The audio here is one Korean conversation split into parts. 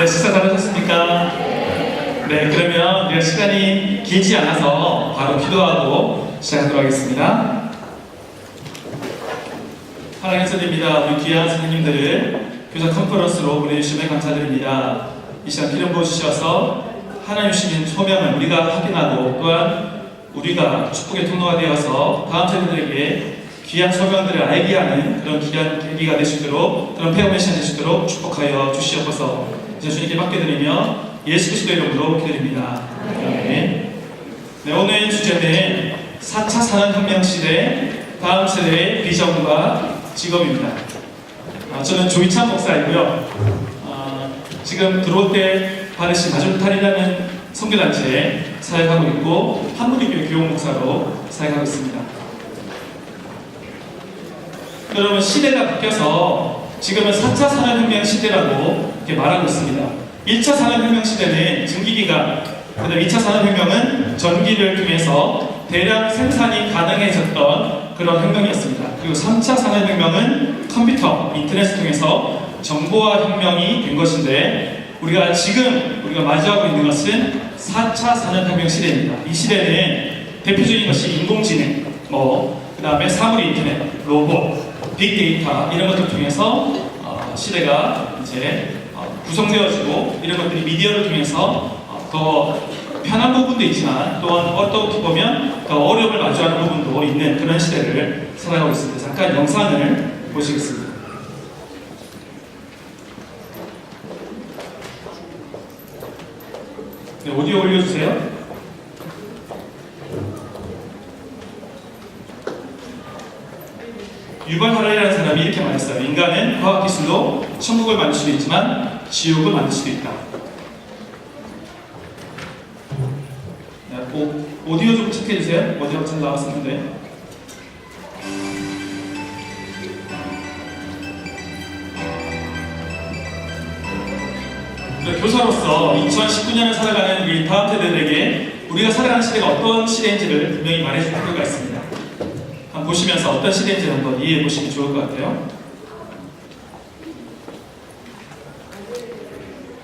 네, 식사 잘하셨습니까? 네, 그러면 우리가 시간이 길지 않아서 바로 기도하고 시작하도록 하겠습니다. 사랑하는 선생님입니다. 우리 귀한 선생님들을 교사 컨퍼런스로 보내주시면 감사드립니다. 이 시간 기름 부어주셔서 하나님 주시는 소명을 우리가 확인하고 또한 우리가 축복의 통로가 되어서 다음 세대들에게 귀한 소명들을 알게 하는 그런 귀한 계기가 되시도록, 그런 폐업의 시간 되시도록 축복하여 주시옵소서. 이제 주님께 맡겨드리며 예수 그리스도의 이름으로 기도드립니다. 아멘. 네, 오늘 주제는 4차 산업혁명 시대 다음 세대의 비전과 직업입니다. 저는 조이찬 목사이고요. 지금 들어올 때 받으신 가족탈이라는 선교단체에 사역하고 있고 한무리교회 교육 목사로 사역하고 있습니다. 여러분, 시대가 바뀌어서 지금은 4차 산업혁명 시대라고 이렇게 말하고 있습니다. 1차 산업혁명 시대는 증기기관, 그다음 2차 산업혁명은 전기를 통해서 대량 생산이 가능해졌던 그런 혁명이었습니다. 그리고 3차 산업혁명은 컴퓨터, 인터넷을 통해서 정보화 혁명이 된 것인데 우리가 마주하고 있는 것은 4차 산업혁명 시대입니다. 이 시대는 대표적인 것이 인공지능, 그 다음에 사물 인터넷, 로봇, 빅데이터 이런 것들을 통해서 시대가 이제 구성되어지고 이런 것들이 미디어를 통해서 더 편한 부분도 있지만 또한 어떻게 보면 더 어려움을 마주하는 부분도 있는 그런 시대를 살아가고 있습니다. 잠깐 영상을 보시겠습니다. 네, 오디오 올려주세요. 유발 하라리라는 사람이 이렇게 말했어요. 인간은 과학기술로 천국을 만들 수도 있지만 지옥을 만들 수도 있다. 네, 오디오 좀 체크해주세요. 오디오가 잘 나왔었는데. 교사로서 2019년을 살아가는 우리 다음 세대들에게 우리가 살아가는 시대가 어떤 시대인지를 분명히 말해줄 필요가 있습니다. 한번 보시면서 어떤 시대인지를 한번 이해해 보시면 좋을 것 같아요.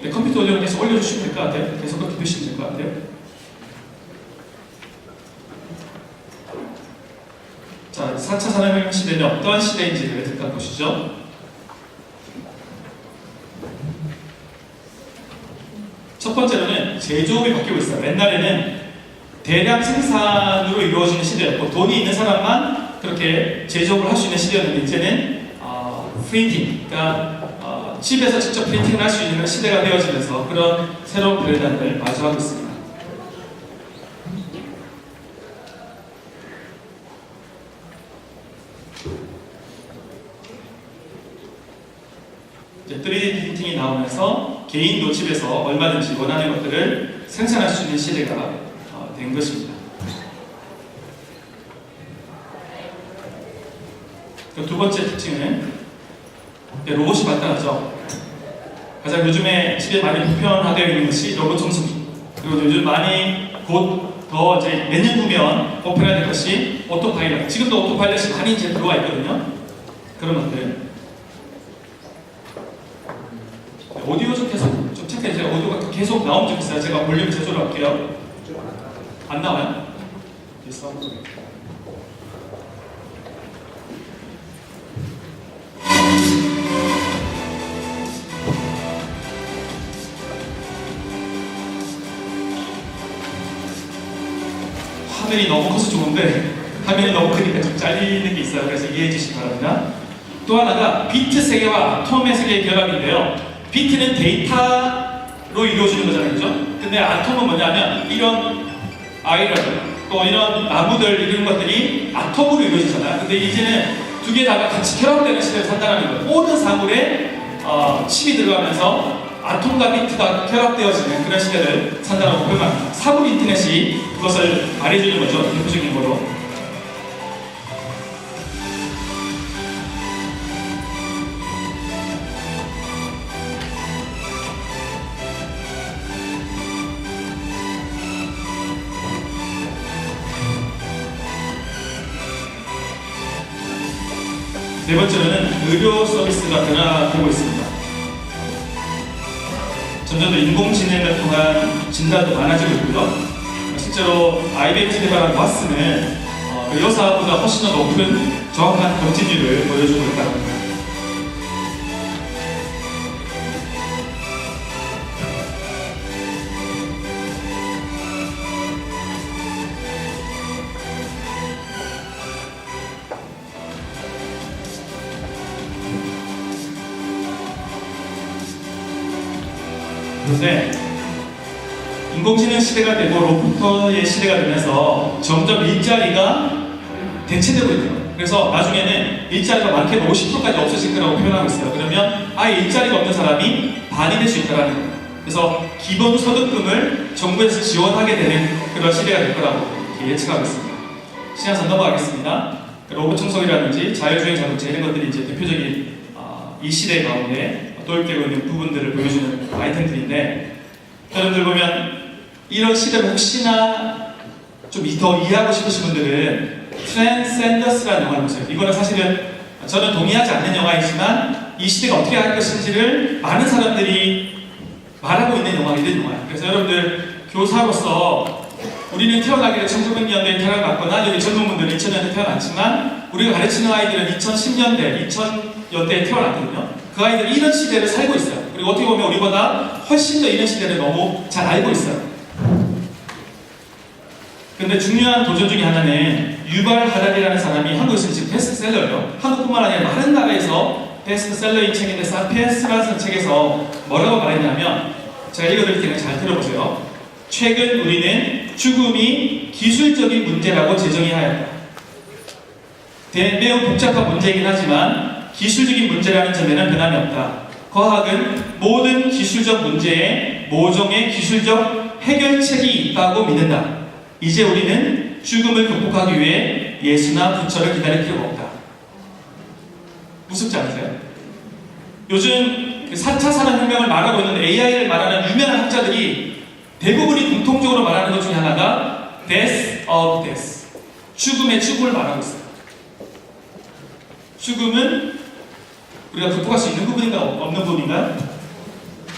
네, 컴퓨터 오디오를 계속 올려주시면 될 것 같아요. 계속 그렇게 두시면 될 것 같아요. 자, 4차 산업혁명 시대는 어떤 시대인지를 잠깐 보시죠. 첫 번째로는 제조업이 바뀌고 있어요. 옛날에는 대량 생산으로 이루어지는 시대였고 돈이 있는 사람만 그렇게 제조업을 할 수 있는 시대였는데 이제는 프린팅, 그러니까 집에서 직접 프린팅을 할 수 있는 시대가 되어지면서 그런 새로운 변화를 마주하고 있습니다. 이제 3D 프린팅이 나오면서 개인도 집에서 얼마든지 원하는 것들을 생산할 수 있는 시대가 된 것입니다. 두 번째 특징은 로봇이 발달하죠. 가장 요즘에 집에 많이 보편화되어 있는 것이 로봇 청소기. 그리고 요즘 많이 곧 더 이제 몇 년 후면 보편화될 것이 오토파일럿. 지금도 오토파일럿이 많이 이제 들어와 있거든요. 그런 것들. 오디오 좀 계속 좀 체크해주세요. 오디오가 계속 나오면 좋겠어요. 제가 볼륨 제조를 할게요. 안 나와요? 화면이 너무 커서 좋은데 화면이 너무 크니까 좀 잘리는 게 있어요. 그래서 이해해 주시기 바랍니다. 또 하나가 비트 세계와 아톰의 세계의 결합인데요. 비트는 데이터로 이루어지는 거잖아요, 그죠? 근데 아톰은 뭐냐면 이런 아이런 또 이런 나무들 이런 것들이 아톰으로 이루어지잖아요. 근데 이제는 두 개 다가 같이 결합되는 시대를 산다는 거예요. 모든 사물에 칩이 들어가면서 아톰과 비트가 결합되어지는 그런 시대를 산다고 표현합니다. 사물 인터넷이 그것을 말해주는 거죠. 대표적인 거로. 네 번째로는 의료 서비스가 변화되고 있습니다. 저는 점점 더 인공지능을 통한 진단도 많아지고 있고요. 실제로 IBM 개발한 와스는 그 여사보다 훨씬 더 높은 정확한 검진율을 보여주고 있다고 합니다. 그런데 인공지능 시대가 되고 로봇의 시대가 되면서 점점 일자리가 대체되고 있어요. 그래서 나중에는 일자리가 많게는 50%까지 없어질 거라고 표현하고 있어요. 그러면 아예 일자리가 없는 사람이 반이 될 수 있다는 거예요. 그래서 기본소득금을 정부에서 지원하게 되는 그런 시대가 될 거라고 예측하고 있습니다. 시간선 넘어가겠습니다. 로봇 청소기라든지 자율주행 자동차 이런 것들이 이제 대표적인 이 시대 가운데 도입되고 있는 부분들을 보여주는 아이템들인데, 여러분들 보면 이런 시대를 혹시나 좀 더 이해하고 싶으신 분들은 트랜센더스라는 영화를 보세요. 이거는 사실은 저는 동의하지 않는 영화이지만 이 시대가 어떻게 할 것인지를 많은 사람들이 말하고 있는 이런 영화예요. 그래서 여러분들 교사로서 우리는 태어나기를 1900년대에 태어났거나 여기 젊은 분들은 2000년대에 태어났지만 우리가 가르치는 아이들은 2010년대, 2000년대에 태어났거든요. 그 아이들이 이런 시대를 살고 있어요. 그리고 어떻게 보면 우리보다 훨씬 더 이런 시대를 너무 잘 알고 있어요. 근데 중요한 도전 중에 하나는 유발 하라리라는 사람이 한국에서 지금 베스트셀러예요. 한국뿐만 아니라 많은 나라에서 베스트셀러인 책인데 사피엔스라는 책에서 뭐라고 말했냐면, 제가 읽어드릴 테니까 잘 들어보세요. 최근 우리는 죽음이 기술적인 문제라고 제정해야 하였다. 매우 복잡한 문제이긴 하지만 기술적인 문제라는 점에는 변함이 없다. 과학은 모든 기술적 문제에 모종의 기술적 해결책이 있다고 믿는다. 이제 우리는 죽음을 극복하기 위해 예수나 부처를 기다릴 필요가 없다. 무섭지 않으세요? 요즘 4차 산업혁명을 말하고 있는 AI를 말하는 유명한 학자들이 대부분이 공통적으로 말하는 것 중에 하나가 death of death, 죽음의 죽음을 말하고 있어요. 죽음은 우리가 극복할 수 있는 부분인가 없는 부분인가?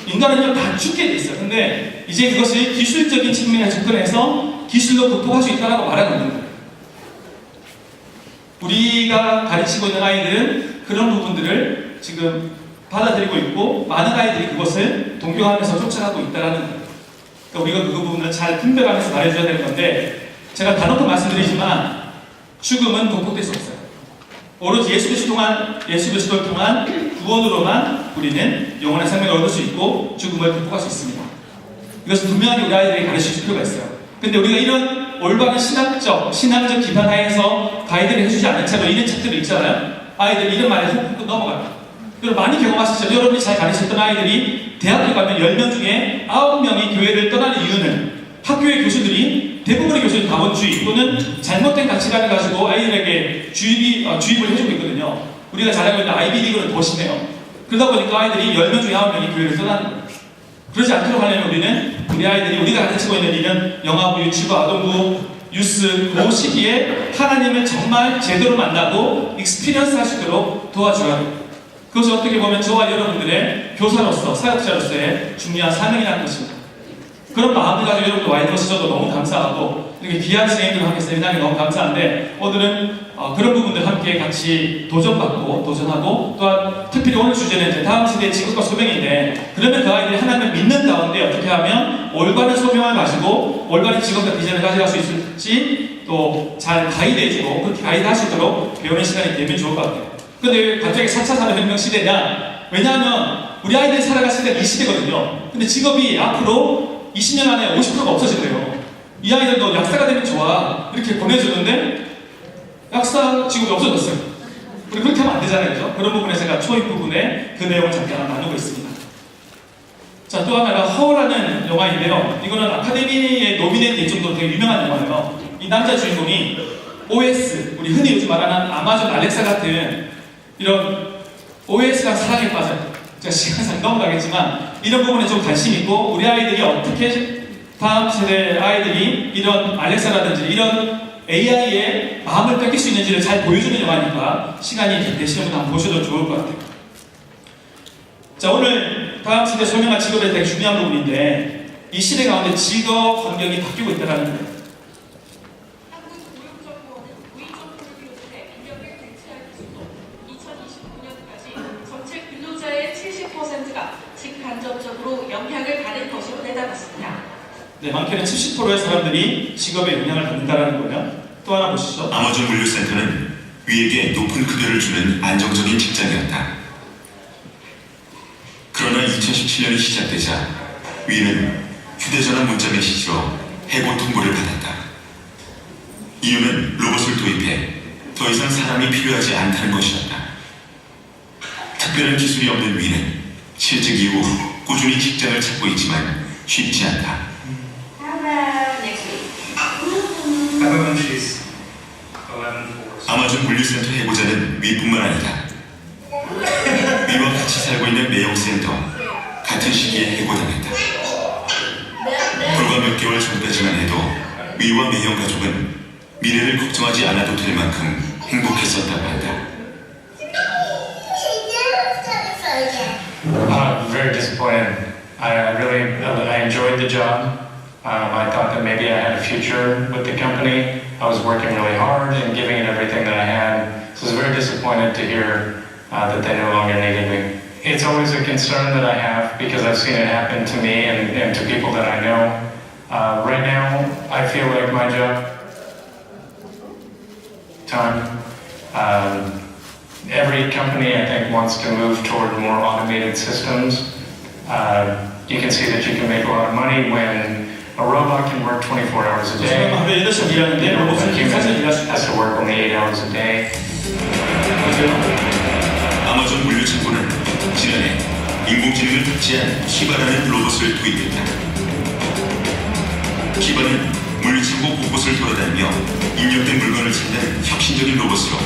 인간은 다 죽게 돼 있어요. 근데 이제 그것을 기술적인 측면에 접근해서 기술로 극복할 수 있다고 말하고 있는 거예요. 우리가 가르치고 있는 아이들은 그런 부분들을 지금 받아들이고 있고 많은 아이들이 그것을 동경하면서 쫓아가고 있다는 거예요. 그러니까 우리가 그 부분을 잘 분별하면서 말해줘야 되는 건데, 제가 단호히 말씀드리지만 죽음은 극복될 수 없어요. 오로지 예수 그리스도를 통한 구원으로만 우리는 영원한 생명을 얻을 수 있고 죽음을 극복할 수 있습니다. 이것을 분명하게 우리 아이들에게 가르칠 필요가 있어요. 근데 우리가 이런 올바른 신앙적 기반 하에서 가이드를 해주지 않은 채로 이런 책들을 읽잖아요. 아이들이 이런 말에 훅훅 넘어가요. 여러분 많이 경험하시죠? 여러분이 잘 가르쳤던 아이들이 대학교 가면 10명 중에 9명이 교회를 떠나는 이유는 학교의 교수들이, 대부분의 교수들이 다원주의 또는 잘못된 가치관을 가지고 아이들에게 주입을 해주고 있거든요. 우리가 잘 알고 있는 아이비리그는 더 심해요. 그러다 보니까 아이들이 10명 중에 9명이 교회를 떠나는 거예요. 그러지 않도록 하려면 우리는 우리 아이들이 우리가 가르치고 있는 이런 영화부, 유치부, 아동부, 뉴스 그 시기에 하나님을 정말 제대로 만나고 익스피리언스 할 수 있도록 도와줘야 돼요. 그것이 어떻게 보면 저와 여러분들의 교사로서, 사역자로서의 중요한 사명이라는 것입니다. 그런 마음을 가지고 여러분들 와 있는 것이 저도 너무 감사하고, 이렇게 귀한 선생님들과 함께 세미나에 너무 감사한데, 오늘은 그런 부분들 함께 같이 도전하고, 또한 특별히 오늘 주제는 이제 다음 시대의 직업과 소명인데, 그러면 그 아이들이 하나님을 믿는 가운데 어떻게 하면 올바른 소명을 가지고 올바른 직업과 비전을 가져갈 수 있을지 또 잘 가이드해주고 그렇게 가이드할 수 있도록 배우는 시간이 되면 좋을 것 같아요. 근데 왜 갑자기 4차 산업혁명 시대냐? 왜냐하면 우리 아이들이 살아갈 시대가 이 시대거든요. 근데 직업이 앞으로 20년 안에 50%가 없어진대요. 이 아이들도 약사가 되면 좋아 이렇게 보내주는데 약사 직업이 없어졌어요. 우리 그렇게 하면 안 되잖아요. 그죠? 그런 부분에 제가 초입 부분에 그 내용을 잠깐 나누고 있습니다. 자, 또 하나가 허라는 영화인데요. 이거는 아카데미에 노미네이트 될 정도로 되게 유명한 영화예요. 이 남자 주인공이 OS, 우리 흔히 요즘 말하는 아마존 알렉사 같은 이런 OS랑 사랑에 빠져요. 제가 시간상 넘어가겠지만 이런 부분에 좀 관심 있고, 우리 아이들이 어떻게 다음 세대 아이들이 이런 알렉사라든지 이런 AI에 마음을 뺏길 수 있는지를 잘 보여주는 영화니까 시간이 되시는 분 한번 보셔도 좋을 것 같아요. 자, 오늘 다음 시대 설명할 직업에 되게 중요한 부분인데 이 시대 가운데 직업 환경이 바뀌고 있다는 거예요. 한국 고용정보원은 무인정보를 비롯해 인력을 대체할 기술로 2025년까지 전체 근로자의 70%가 직간접적으로 영향을 받을 것으로 내다봤습니다. 네, 많게는 70%의 사람들이 직업에 영향을 받는다는 거예요. 또 하나 보시죠. 아마존 물류센터는 위에게 높은 급여를 주는 안정적인 직장이었다. 그러나 2017년이 시작되자 위는 휴대전화 문자 메시지로 해고 통보를 받았다. 이유는 로봇을 도입해 더 이상 사람이 필요하지 않다는 것이었다. 특별한 기술이 없는 위는 실직 이후 꾸준히 직장을 찾고 있지만 쉽지 않다. How about next week? Everyone she's 11 아마존 물류센터 해고자는 위뿐만 아니다. 위와 같이 살고 있는 매형센터 같은 시기에 해고당했다. 불과 몇 개월 전까지만 해도 위와 매형 가족은 미래를 걱정하지 않아도 될 만큼 행복했었다고 한다. Very disappointed. I enjoyed the job. I thought that maybe I had a future with the company. I was working really hard and giving it everything that I had. So I was very disappointed to hear that they no longer needed me. It's always a concern that I have because I've seen it happen to me and to people that I know. Right now, I feel like my job time. Every company, I think, wants to move toward more automated systems. You can see that you can make a lot of money when a robot can work 24 hours a day. 지금 하루에 8시간 일하는데 A 로봇은 사실 human 일할 수 has to work only 8 hours a day. 아마존 물류창고는 지난해 인공지능을 탑재한 키바라는 로봇을 도입했다. 키바는 물류창고 곳곳을 돌아다니며 입력된 물건을 찾는 혁신적인 로봇으로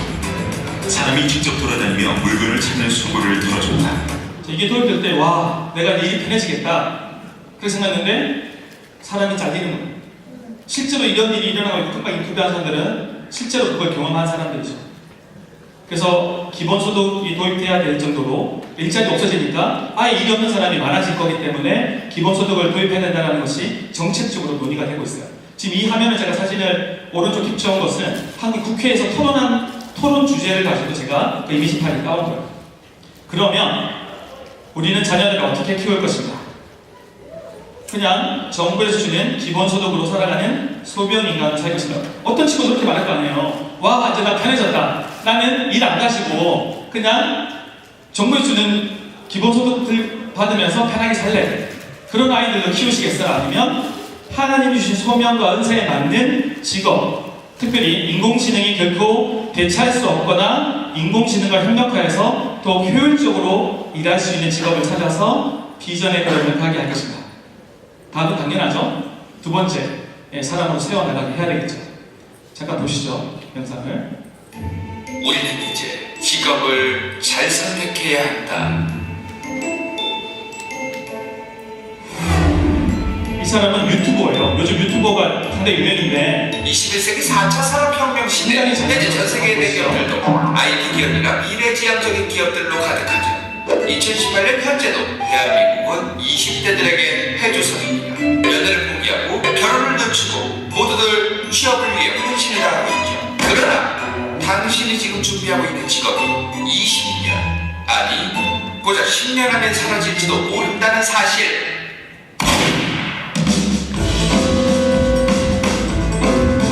사람이 직접 돌아다니며 물건을 찾는 수고를 덜어준다. 이게 도입될 때 와 내가 일이 편해지겠다 그렇게 생각했는데 사람이 잘리는 거예요. 실제로 이런 일이 일어나고 있고 금방 인터뷰한 사람들은 실제로 그걸 경험한 사람들이죠. 그래서 기본소득이 도입돼야 될 정도로 일자리 없어지니까 아예 일이 없는 사람이 많아질 거기 때문에 기본소득을 도입해야 된다는 것이 정책적으로 논의가 되고 있어요. 지금 이 화면에 제가 사진을 오른쪽 캡처한 것은 한국 국회에서 토론 주제를 가지고 제가 그 이미지 파일을 따온 거예요. 그러면 우리는 자녀들을 어떻게 키울 것인가? 그냥 정부에서 주는 기본소득으로 살아가는 소병인간으로 살 것인가? 어떤 친구도 그렇게 말할 거 아니에요. 와 이제 나 편해졌다. 나는 일 안 가지고 그냥 정부에서 주는 기본소득을 받으면서 편하게 살래. 그런 아이들도 키우시겠어요? 아니면 하나님이 주신 소명과 은사에 맞는 직업, 특별히 인공지능이 결코 대체할 수 없거나 인공지능과 협력하여서 더 효율적으로 일할 수 있는 직업을 찾아서 비전의 걸음을 가게 할 것인가? 답은 당연하죠. 두 번째, 사람으로 세워나가게 해야 되겠죠. 잠깐 보시죠, 영상을. 우리는 이제 직업을 잘 선택해야 한다. 이 사람은 유튜버예요. 요즘 유튜버가 상당히 유명인데 21세기 4차 산업혁명 시대, 현재 전 세계의 대기업들도 IT 기업이나 미래지향적인 기업들로 가득하죠. 2018년 현재도 대한민국은 20대들에게 해조선입니다. 연애를 포기하고 결혼을 늦추고 모두들 취업을 위해 헌신을 하고 있죠. 그러나 당신이 지금 준비하고 있는 직업이 20년, 아니 고작 10년 안에 사라질지도 모른다는 사실.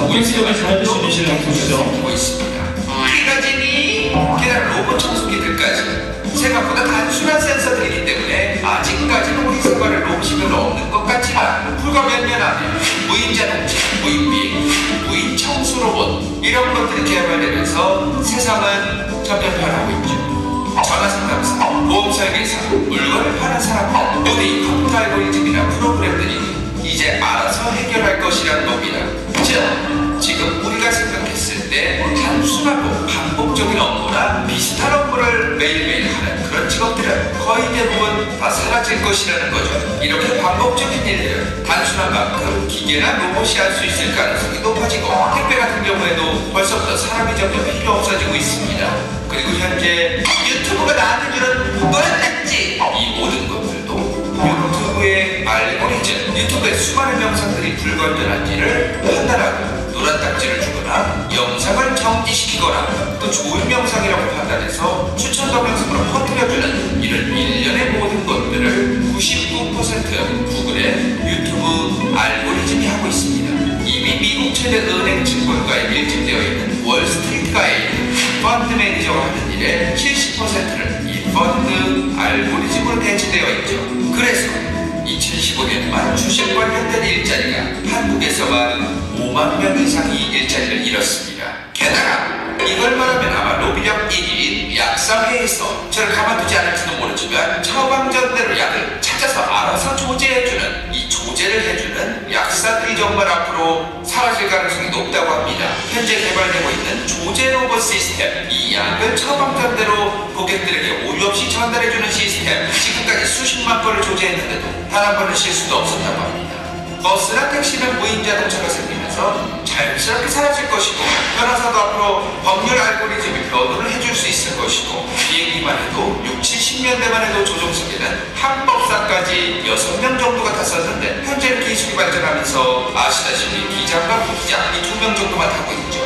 우리 직업을 잘할 수 있는 실력 보시죠. 보고 있습니다. 피가지니 게다가 로봇 청소기들까지 생각보다 단순한 센서들이기 때문에 아직까지는 우리 생활에 로봇이 별로 없는 것 같지만 불과 몇 년 안에 무인 자동차, 무인 비행기, 무인 청소 로봇 이런 것들이 개발되면서 세상은 점점 변하고 있죠. 전화상담사, 보험설계사, 물건을 파는 사람 모두 이 컴퓨터 알고리즘이나 프로그램들이 이제 알아서 해결할 것이라는 겁니다. 즉, 지금 우리가 생각했을 때 단순하고 반복적인 업무나 비슷한 업무를 매일매일 하는 그런 직업들은 거의 대부분 다 사라질 것이라는 거죠. 이렇게 반복적인 일들을 단순한 만큼 기계나 로봇이 할 수 있을 가능성이 높아지고 택배 같은 경우에도 벌써부터 사람이 점점 필요 없어지고 있습니다. 그리고 현재 유튜브가 나한테 주는 뭐였지? 이 모든 것들도 알고리즘, 유튜브에 수많은 영상들이 불건전한지를 판단하고 노란 딱지를 주거나 영상을 정지시키거나 또 좋은 영상이라고 판단해서 추천 동영상으로 퍼뜨려주는 이런 일련의 모든 것들을 99% 구글의 유튜브 알고리즘이 하고 있습니다. 이미 미국 최대 은행 증권가에 밀집되어 있는 월스트리트가의 펀드 매니저가 하는 일의 70%를 이 펀드 알고리즘으로 대체되어 있죠. 그래서 2015년 말 주식 관련된 일자리가 한국에서만 5만 명 이상이 일자리를 잃었습니다. 게다가 이걸 말하면 아마 로비력 1위 약사회에서 저를 가만두지 않을지도 모르지만 처방전대로 약을 찾아서 알아서 조제해주는 이 조제를 해주는 약사들이 정말 앞으로 사라질 가능성이 높다고 합니다. 현재 개발되고 있는 조제 로봇 시스템, 이 약을 처방전대로 고객들에게 오류 없이 전달해주는 시스템, 지금까지 수십만 건을 조제했는데도 단 한 번의 실수도 없었다고 합니다. 버스나 택시는 무인 자동차가 생기면서 자연스럽게 사라질 것이고, 변호사도 앞으로 법률 알고리즘이 변호를 해줄 수 있을 것이고, 비행기만 해도 60, 70년대만 해도 조종석에는 항법사까지 6명 정도가 탔었는데 현재는 기술이 발전하면서 아시다시피 기장과 부기장 이 2명 정도만 타고 있죠.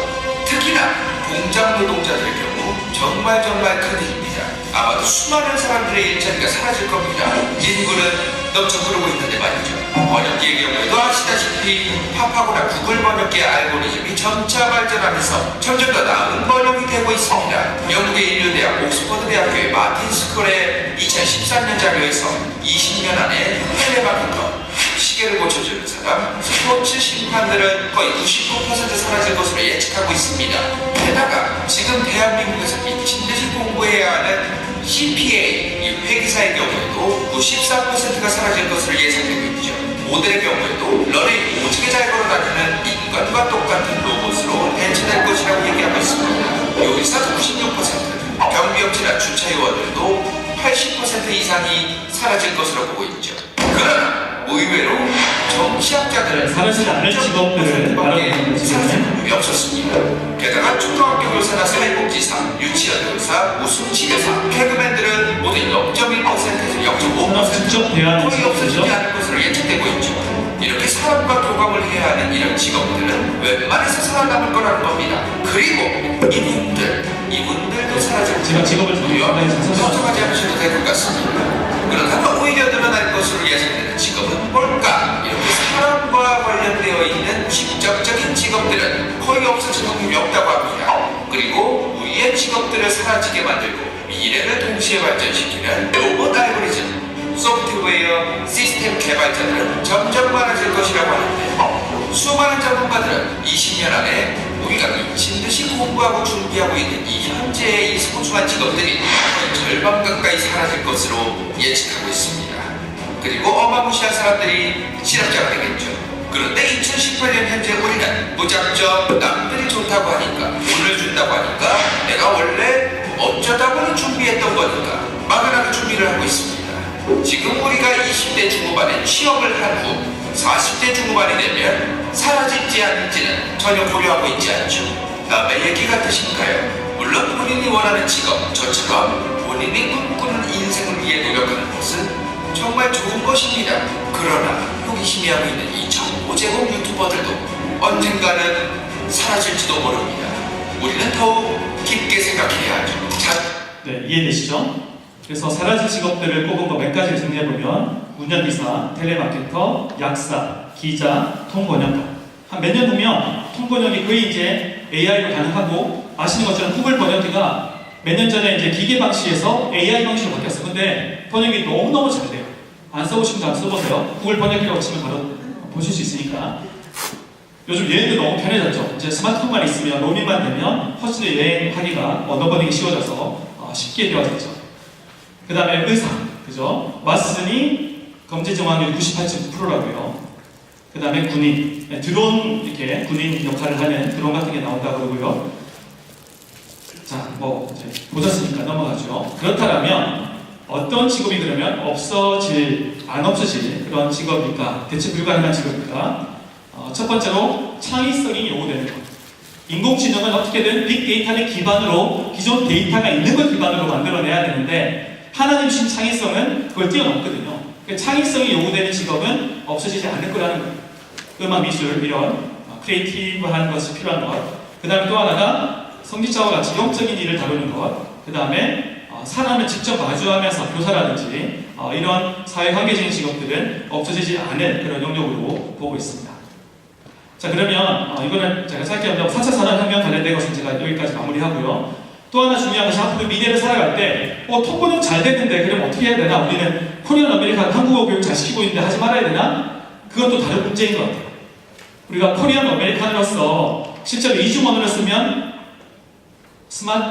특히나 공장 노동자들의 경우 정말 큰일입니다. 아마도 수많은 사람들의 일자리가 사라질 겁니다. 인구는 넘쳐 흐르고 있는데 말이죠. 번역기의 경우에도 아시다시피 팝하고나 구글 번역기의 알고리즘이 점차 발전하면서 점점 더 나은 번역이 되고 있습니다. 영국의 인류대학 옥스퍼드 대학교의 마틴 스콜의 2013년 자료에서 20년 안에 텔레마케터, 시계를 고쳐주는 사람, 스포츠 심판들은 거의 99% 사라질 것으로 예측하고 있습니다. 게다가 지금 대한민국에서 미친 듯이 공부해야 하는 CPA, 이 회계사의 경우에도 94%가 사라질 것으로 예상되고 있죠. 모델의 경우에도 런을 오지게 잘 걸어다니는 인간과 똑같은 로봇으로 대체될 것이라고 얘기하고 있습니다. 요리사도 96%, 경비업체나 주차 요원들도 80% 이상이 사라질 것으로 보고 있죠. 그러나 의외로 정치학자들은 사라지지 않을 직업들을 말하는 사라질 법이 없었습니다. 게다가 초등학교 교사나 사회복지사, 유치원 교사, 웃음치료사, 개그맨들은 모두 0.1%에서 0.5% 직접 대하는 거의 없어지지 직업이죠. 않을 것으로 예측되고 있죠. 이렇게 사람과 교감을 해야 하는 이런 직업들은 웬만해서 살아남을 거라는 겁니다. 그리고 이분들도 사라질 제가 직업을 상당히 잘 걱정하지 않으셔도 될 것 같습니다. 그렇다면 오히려 늘어날 것으로 예상되는 직업은 뭘까? 이렇게 사람과 관련되어 있는 직접적인 직업들은 거의 없어질 확률이 없다고 합니다. 그리고 우리의 직업들을 사라지게 만들고 미래를 동시에 발전시키는 로봇 알고리즘, 소프트웨어, 시스템 개발자들은 점점 많아질 것이라고 하는데, 수많은 전문가들은 20년 안에 우리가 미친 듯이 공부하고 준비하고 있는 이 현재의 이 소중한 직업들이 거의 절반 가까이 사라질 것으로 예측하고 있습니다. 그리고 어마무시한 사람들이 실업자가 되겠죠. 그런데 2018년 현재 우리는 무작정 남들이 좋다고 하니까, 돈을 준다고 하니까, 내가 원래 어쩌다 보니 준비했던 거니까 막연하게 준비를 하고 있습니다. 지금 우리가 20대 중후반에 취업을 한 후 40대 중후반이 되면 사라질지 아닐지는 전혀 고려하고 있지 않죠. 남의 얘기 같으신가요? 물론 본인이 원하는 직업, 저처럼 본인이 꿈꾸는 인생을 위해 노력하는 것은 정말 좋은 것입니다. 그러나 호기심이 하고 있는 이 정보 제공 유튜버들도 언젠가는 사라질지도 모릅니다. 우리는 더욱 깊게 생각해야 하죠. 네, 이해되시죠? 그래서 사라질 직업들을 꼽은 거 몇 가지를 정리해보면 운전기사, 텔레마케터, 약사, 기자, 통번역가. 한 몇 년 후면 통번역이 거의 이제 AI로 가능하고, 아시는 것처럼 구글 번역기가 몇 년 전에 이제 기계 방식에서 AI 방식으로 바뀌었어요. 근데 번역이 너무너무 잘 돼요. 안 써보신 분 한번 써보세요. 구글 번역기라고 치면 바로 보실 수 있으니까. 요즘 여행도 너무 편해졌죠. 이제 스마트폰만 있으면 로밍만 되면 훨씬 더 여행하기가 언어 번역이 쉬워져서 쉽게 되어졌죠. 그 다음에 의사, 그죠? 왓슨이 검체 정확률이 98.9%라고요. 그 다음에 군인, 드론, 이렇게 군인 역할을 하는 드론 같은 게 나온다고 그러고요. 자, 뭐 이제 보셨으니까 넘어가죠. 그렇다면 어떤 직업이 그러면 안 없어질 그런 직업일까? 대체 불가능한 직업일까? 첫 번째로 창의성이 요구되는 것. 인공지능은 어떻게든 빅데이터를 기반으로, 기존 데이터가 있는 걸 기반으로 만들어내야 되는데, 하나님 주신 창의성은 그걸 뛰어넘거든요. 그 창의성이 요구되는 직업은 없어지지 않을 거라는 거예요. 음악, 미술 이런 크리에이티브한 것이 필요한 것. 그 다음에 또 하나가 성직자와 같이 영적인 일을 다루는 것. 그 다음에 사람을 직접 마주하면서 교사라든지 이런 사회관계적인 직업들은 없어지지 않을 그런 영역으로 보고 있습니다. 자, 그러면 이거는 제가 짧게 한다고 4차 산업혁명 관련된 것은 제가 여기까지 마무리하고요. 또 하나 중요한 것이 앞으로 미래를 살아갈 때 통번역 잘 됐는데 그럼 어떻게 해야 되나? 우리는 코리안 아메리칸 한국어 교육 잘 시키고 있는데 하지 말아야 되나? 그건 또 다른 문제인 것 같아요. 우리가 코리안 아메리칸으로서 실제로 이중 언어를 쓰면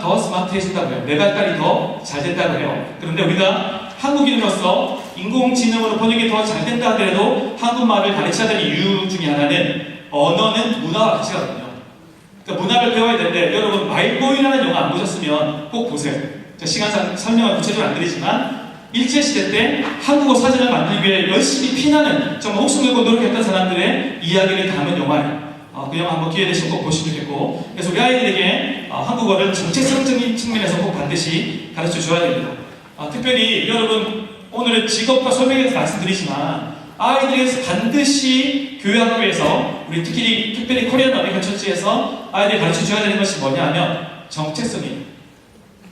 더 스마트해진다고 해요. 내 발달이 더 잘 된다고 해요. 그런데 우리가 한국인으로서 인공지능으로 번역이 더 잘 된다 하더라도 한국말을 가르쳐야 되는 이유 중에 하나는 언어는 문화와 가치거든요. 그러니까 문화를 배워야 되는데 여러분 마일보이라는 영화 안 보셨으면 꼭 보세요. 시간상 설명을 구체적으로 안 드리지만 일제시대 때 한국어 사전을 만들기 위해 열심히 피나는 정말 목숨 걸고 노력했던 사람들의 이야기를 담은 영화예요. 그 영화 한번 기회 되시면 꼭 보시면 좋겠고, 그래서 우리 아이들에게 한국어를 정체성적인 측면에서 꼭 반드시 가르쳐 줘야 됩니다. 특별히 여러분 오늘은 직업과 설명에서 말씀드리지만 아이들에게서 반드시 교회학교에서 우리 특별히 코리안 아메리칸 처치에서 아이들이 가르쳐 줘야 되는 것이 뭐냐면 정체성이에요.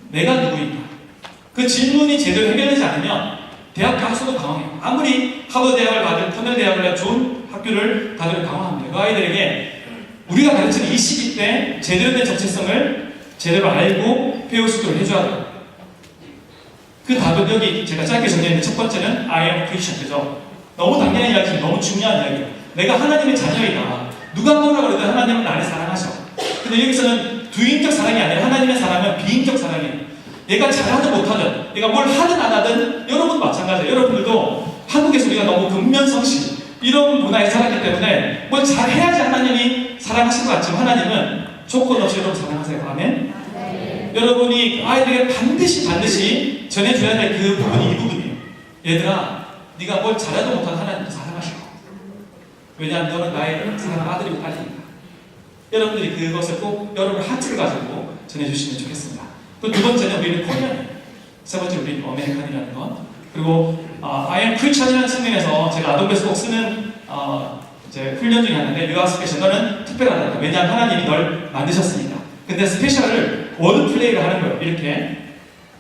내가 누구인가? 그 질문이 제대로 해결되지 않으면 대학 가서도 방황해요. 아무리 하버드 대학을 가든 코넬 대학을 좋은 학교를 가든 방황합니다. 그 아이들에게 우리가 가르치는 이 시기 때 제대로 된 정체성을 제대로 알고 배울 수 있도록 해줘야 돼요. 그 답은 여기 제가 짧게 정리했는데 첫 번째는 I am Christian. 그죠? 너무 당연한 이야기, 너무 중요한 이야기예요. 내가 하나님의 자녀이다. 누가 뭐라 그래도 하나님은 나를 사랑하셔. 근데 여기서는 두인격 사랑이 아니라 하나님의 사랑은 비인격 사랑이에요. 얘가 잘하든 못하든, 얘가 뭘 하든 안 하든 여러분도 마찬가지예요. 여러분들도 한국에서 우리가 너무 근면성실 이런 문화에 살았기 때문에 뭘 잘해야지 하나님이 사랑하신 것 같지만 하나님은 조건 없이 여러분 사랑하세요. 아멘? 네. 여러분이 아이들에게 반드시 전해줘야 될 그 부분이 이 부분이에요. 얘들아, 네가 뭘 잘해도 못하는 하나님도 사랑하셔. 왜냐하면 너는 나의 사랑하는 아들이고 딸이니까. 여러분들이 그것을 꼭 여러분의 하트를 가지고 전해주시면 좋겠습니다. 또 두 번째는 우리는 코리안이에요. 세 번째 우리는 아메리칸이라는 것. 그리고 I am Christian이라는 측면에서 제가 아동배에서 꼭 쓰는 이제 훈련 중에 하나인데 You are special. 너는 특별하다. 왜냐하면 하나님이 널 만드셨으니까. 근데 스페셜을 워드 플레이를 하는 거예요. 이렇게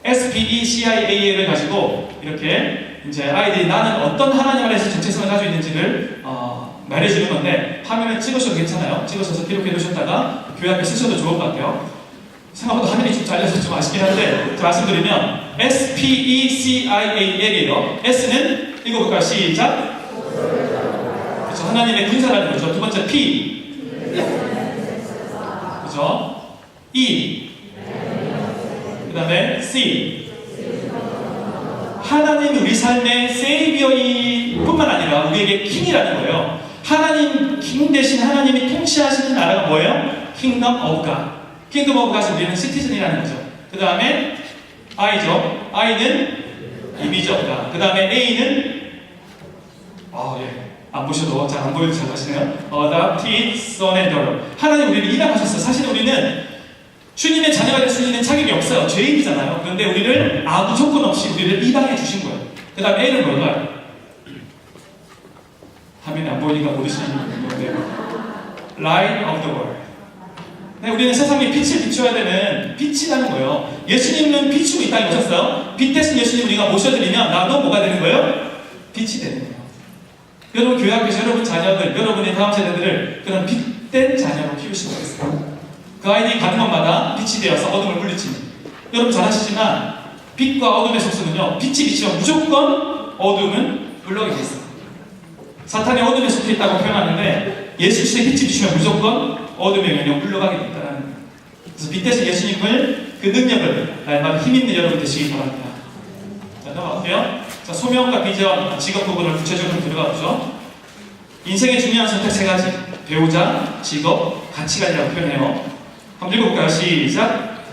SPECIA를 가지고 이렇게 이제 아이들이 나는 어떤 하나님 안에서 정체성을 가지고 있는지를 말해주는 건데 화면을 찍으셔도 괜찮아요. 찍으셔서 기록해 두셨다가 교회 앞에 쓰셔도 좋을 것 같아요. 생각보다 화면이 좀 잘려서 좀 아쉽긴 한데 말씀드리면 SPECIAL이에요. S는 읽어볼까요? 시작. 그렇죠. 하나님의 군사라는 거죠. 두 번째 P. 그렇죠. E. 그 다음에 C. 하나님 우리 삶의 세이비어이 뿐만 아니라 우리에게 킹이라는 거예요. 하나님 킹 대신 하나님이 통치하시는 나라가 뭐예요? 킹덤 오브 갓. 킹덤 오브 갓은 우리는 시티즌이라는 거죠. 그 다음에 I죠. I는 이미지 오브 갓. 그 다음에 A는 안 보셔도 잘 안 보여도 잘 하시네요. Adopted Son and Daughter. 하나님 우리를 입양하셨어요. 사실 우리는 주님의 자녀가 될 수 있는 자격이 없어요. 죄인이잖아요. 그런데 우리를 아무 조건 없이 우리를 입양해 주신 거예요. 그 다음 A는 뭘까요? 화면이 안 보이니까 모르시는 건데 Light of the World. 네, 우리는 세상에 빛을 비춰야 되는 빛이라는 거예요. 예수님은 비추고 이 땅에 오셨어요. 빛 대신 예수님 우리가 모셔드리면 나도 뭐가 되는 거예요? 빛이 되는 거예요. 여러분 교회 앞에서 여러분 자녀들, 여러분의 다음 세대들을 그런 빛된 자녀로 키우시고 있어요. 그 아이들이 가는 곳마다 빛이 되어서 어둠을 물리치는. 여러분 잘 아시지만 빛과 어둠의 속성은요. 빛이 비치면 무조건 어둠은 물러가게 돼 있어요. 사탄이 어둠에 속해 있다고 표현하는데 예수님의 빛이 비치면 무조건 어둠의 영향 물러가게 된다는 거예요. 그래서 빛 대신 예수님을 그 능력을 날마다 힘있는 여러분 되시기 바랍니다. 자, 넘어갈게요. 자, 소명과 비전, 직업 부분을 구체적으로 들어가 보죠. 인생의 중요한 선택 세 가지. 배우자, 직업, 가치관이라고 표현해요. 한번 읽어볼까요? 시작.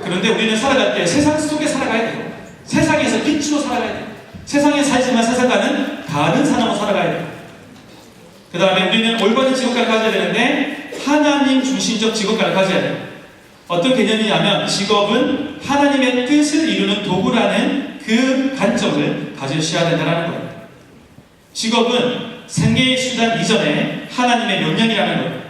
그런데 우리는 살아갈 때 세상 속에 살아가야 돼요. 세상에서 빛으로 살아가야 돼요. 세상에 살지만 세상과는 다른 사람으로 살아가야 돼요. 그 다음에 우리는 올바른 직업관을 가져야 되는데 하나님 중심적 직업관을 가져야 돼요. 어떤 개념이냐면 직업은 하나님의 뜻을 이루는 도구라는 그 관점을 가지셔야 된다는 거예요. 직업은 생계의 수단 이전에 하나님의 명령이라는 거예요.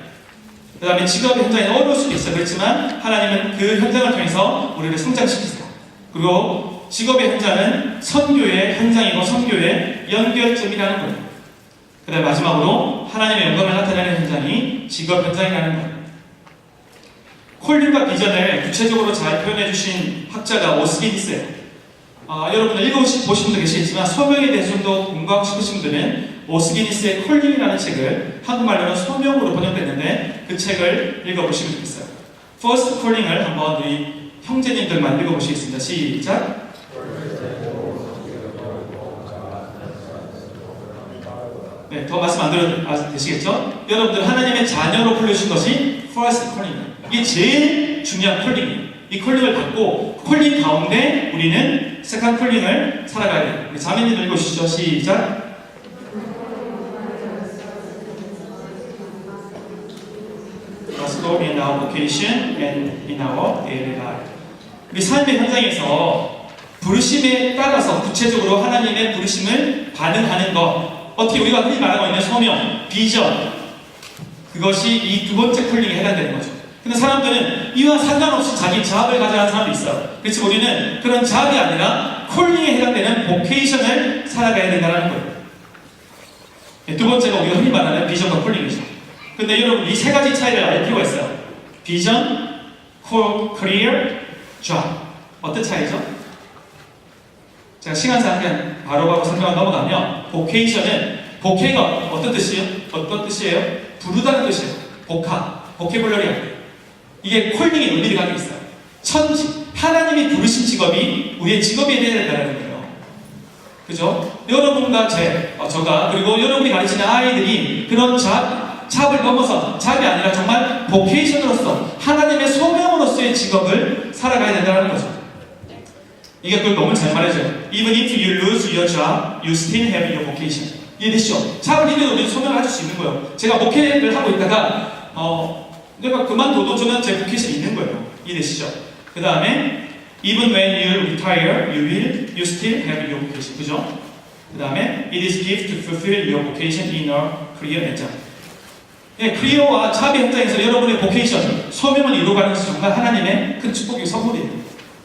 그 다음에 직업 현장이 어려울 수도 있어요. 그렇지만 하나님은 그 현장을 통해서 우리를 성장시키세요. 그리고 직업의 현장은 선교의 현장이고 선교의 연결점이라는 거예요. 그 다음에 마지막으로 하나님의 영광을 나타내는 현장이 직업 현장이라는 거예요. 콜링과 비전을 구체적으로 잘 표현해 주신 학자가 오스기니스예요. 여러분들 읽어보신 분도 계시겠지만 소명에 대해서 좀 더 공부하고 싶으신 분들은 오스기니스의 콜링이라는 책을 한국말로는 소명으로 번역됐는데 그 책을 읽어보시면 좋겠어요. First Calling을 한번 우리 형제님들만 읽어보시겠습니다. 시작. 네, 더 말씀 안 들어도 되시겠죠? 여러분들 하나님의 자녀로 불러주신 것이 First Calling이에요. 이게 제일 중요한 콜링이에요. 이 콜링을 받고 콜링 가운데 우리는 세컨 콜링을 살아가야 돼요. 우리 자매님들 읽어주시죠. 시작. Let's go in our vocation and in our daily life. 우리 삶의 현장에서 부르심에 따라서 구체적으로 하나님의 부르심을 반응하는 것, 어떻게 우리가 흔히 말하고 있는 소명, 비전, 그것이 이 두 번째 콜링에 해당되는 거죠. 근데 사람들은 이와 상관없이 자기 자업을 가져가는 사람도 있어요. 그렇지 우리는 그런 자업이 아니라 콜링에 해당되는 보케이션을 살아가야 된다는 거예요. 네, 두 번째가 우리가 흔히 말하는 비전과 콜링이죠. 근데 여러분 이 세 가지 차이를 알 필요가 있어요. 비전, 커리어, 잡. 어떤 차이죠? 제가 시간상 그냥 바로바로 설명을 넘어가면 보케이션은 보케가 어떤 뜻이에요? 어떤 뜻이에요? 부르다는 뜻이에요. 보케블러리아. 이게 콜링의 논리를 가지고 있어요. 천직, 하나님이 부르신 직업이 우리의 직업이 되어야 된다는 거예요. 그죠? 여러분과 저가 그리고 여러분이 가르치는 아이들이 그런 잡을 넘어서 잡이 아니라 정말 보케이션으로서 하나님의 소명으로서의 직업을 살아가야 된다는 거죠. 이게 그걸 너무 잘 말해줘요. Even if you lose your job, you still have your vocation. 이해되시죠? 잡을 잃어도 우리 소명을 가질 수 있는 거예요. 제가 목회를 하고 있다가 내가 그만둬도 저는 제 보케이션이 있는 거예요. 이해되시죠? 그 다음에 Even when you retire, you still have your vocation. 그죠? 그 다음에 It is gift to fulfill your vocation in a career 현장. 예, 크리어와 자비 현장에서 여러분의 보케이션, 소명을 이루어가는 것이 정말 하나님의 큰 축복이 선물이에요.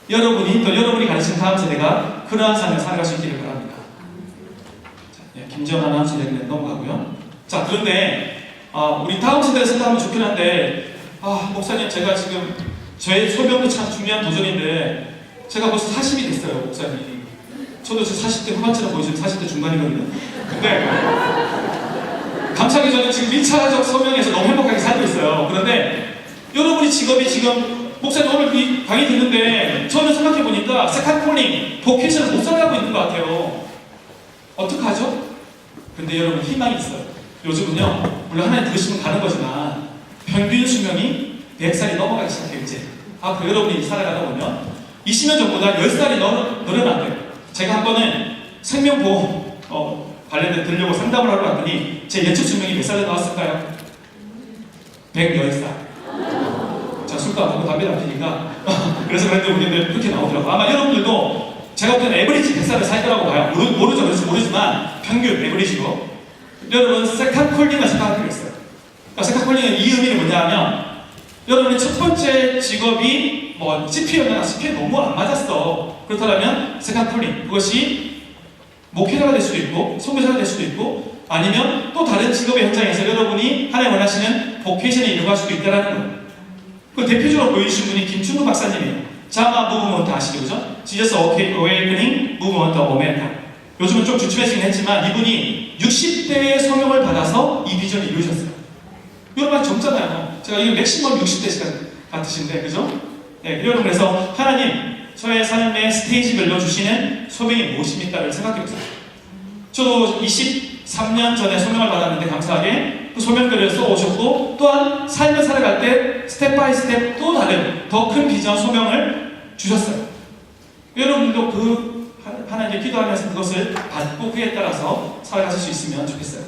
여러분이 또 여러분이 가르치는 다음 세대가 그러한 삶을 살아갈 수 있기를 바랍니다. 자, 예, 김지연 아나운서 얘기는 넘어가고요. 자, 그런데 우리 다음 세대를 생각하면 좋긴 한데 목사님 제가 지금 저의 소명도 참 중요한 도전인데 제가 벌써 40이 됐어요. 목사님. 저도 지금 40대 후반처럼 보이시면 40대 중반이거든요. 근데 감사하게 저는 지금 1차적 소명에서 너무 행복하게 살고 있어요. 그런데 여러분이 직업이 지금 목사님 오늘 이 강의 듣는데 저는 생각해보니까 세컨 콜링, 보케이션을 못 살아가고 있는 것 같아요. 어떡하죠? 근데 여러분 희망이 있어요. 요즘은요 물론 하나님 부르시면 가는 거지만 평균 수명이 100살이 넘어가기 시작해요. 이제 앞으로 여러분이 살아가다 보면 20년 전보다 10살이 늘어난대요. 제가 한 번은 생명보험 관련된 들려고 상담을 하러 갔더니 제 예측 수명이 몇 살에 나왔을까요? 110살. 자, 술도 안 먹고 담배도 안 피니까 그래서 그런데 우리들 그렇게 나오더라고요. 아마 여러분들도 제가 볼 때는 에버리지 100살을 살 거라고 봐요. 모르죠. 그래서 모르지만 평균 에버리지로 여러분 세컨 콜링을 생각할 필요가 있어요. 그러니까 세컨 콜링은 이 의미는 뭐냐 하면 여러분의 첫 번째 직업이 CP였나 CP에 너무 안 맞았어. 그렇다면 세컨 콜링, 그것이 목회자가 될 수도 있고 선교사가 될 수도 있고 아니면 또 다른 직업의 현장에서 여러분이 하나님 원하시는 보케이션에 이루어갈 수도 있다는 거예요. 그 대표적으로 보여주신 분이 김춘구 박사님이에요. 자마 무브먼트 아시죠? 그죠? Jesus Awakening Movement of America. 요즘은 좀 주춤해지긴 했지만 이분이 60대의 소명을 받아서 이 비전을 이루셨어요. 여러분 젊잖아요. 제가 이거 맥시멈 60대 같으신데, 그죠? 네, 여러분 그래서 하나님 저의 삶의 스테이지별로 주시는 소명이 무엇입니까를 생각해보세요. 저도 23년 전에 소명을 받았는데 감사하게 그 소명들을 써오셨고 또한 삶을 살아갈 때 스텝 바이 스텝 또 다른 더 큰 비전 소명을 주셨어요. 여러분도 그 하나님께 기도하면서 그것을 받고 그에 따라서 살아가실 수 있으면 좋겠어요.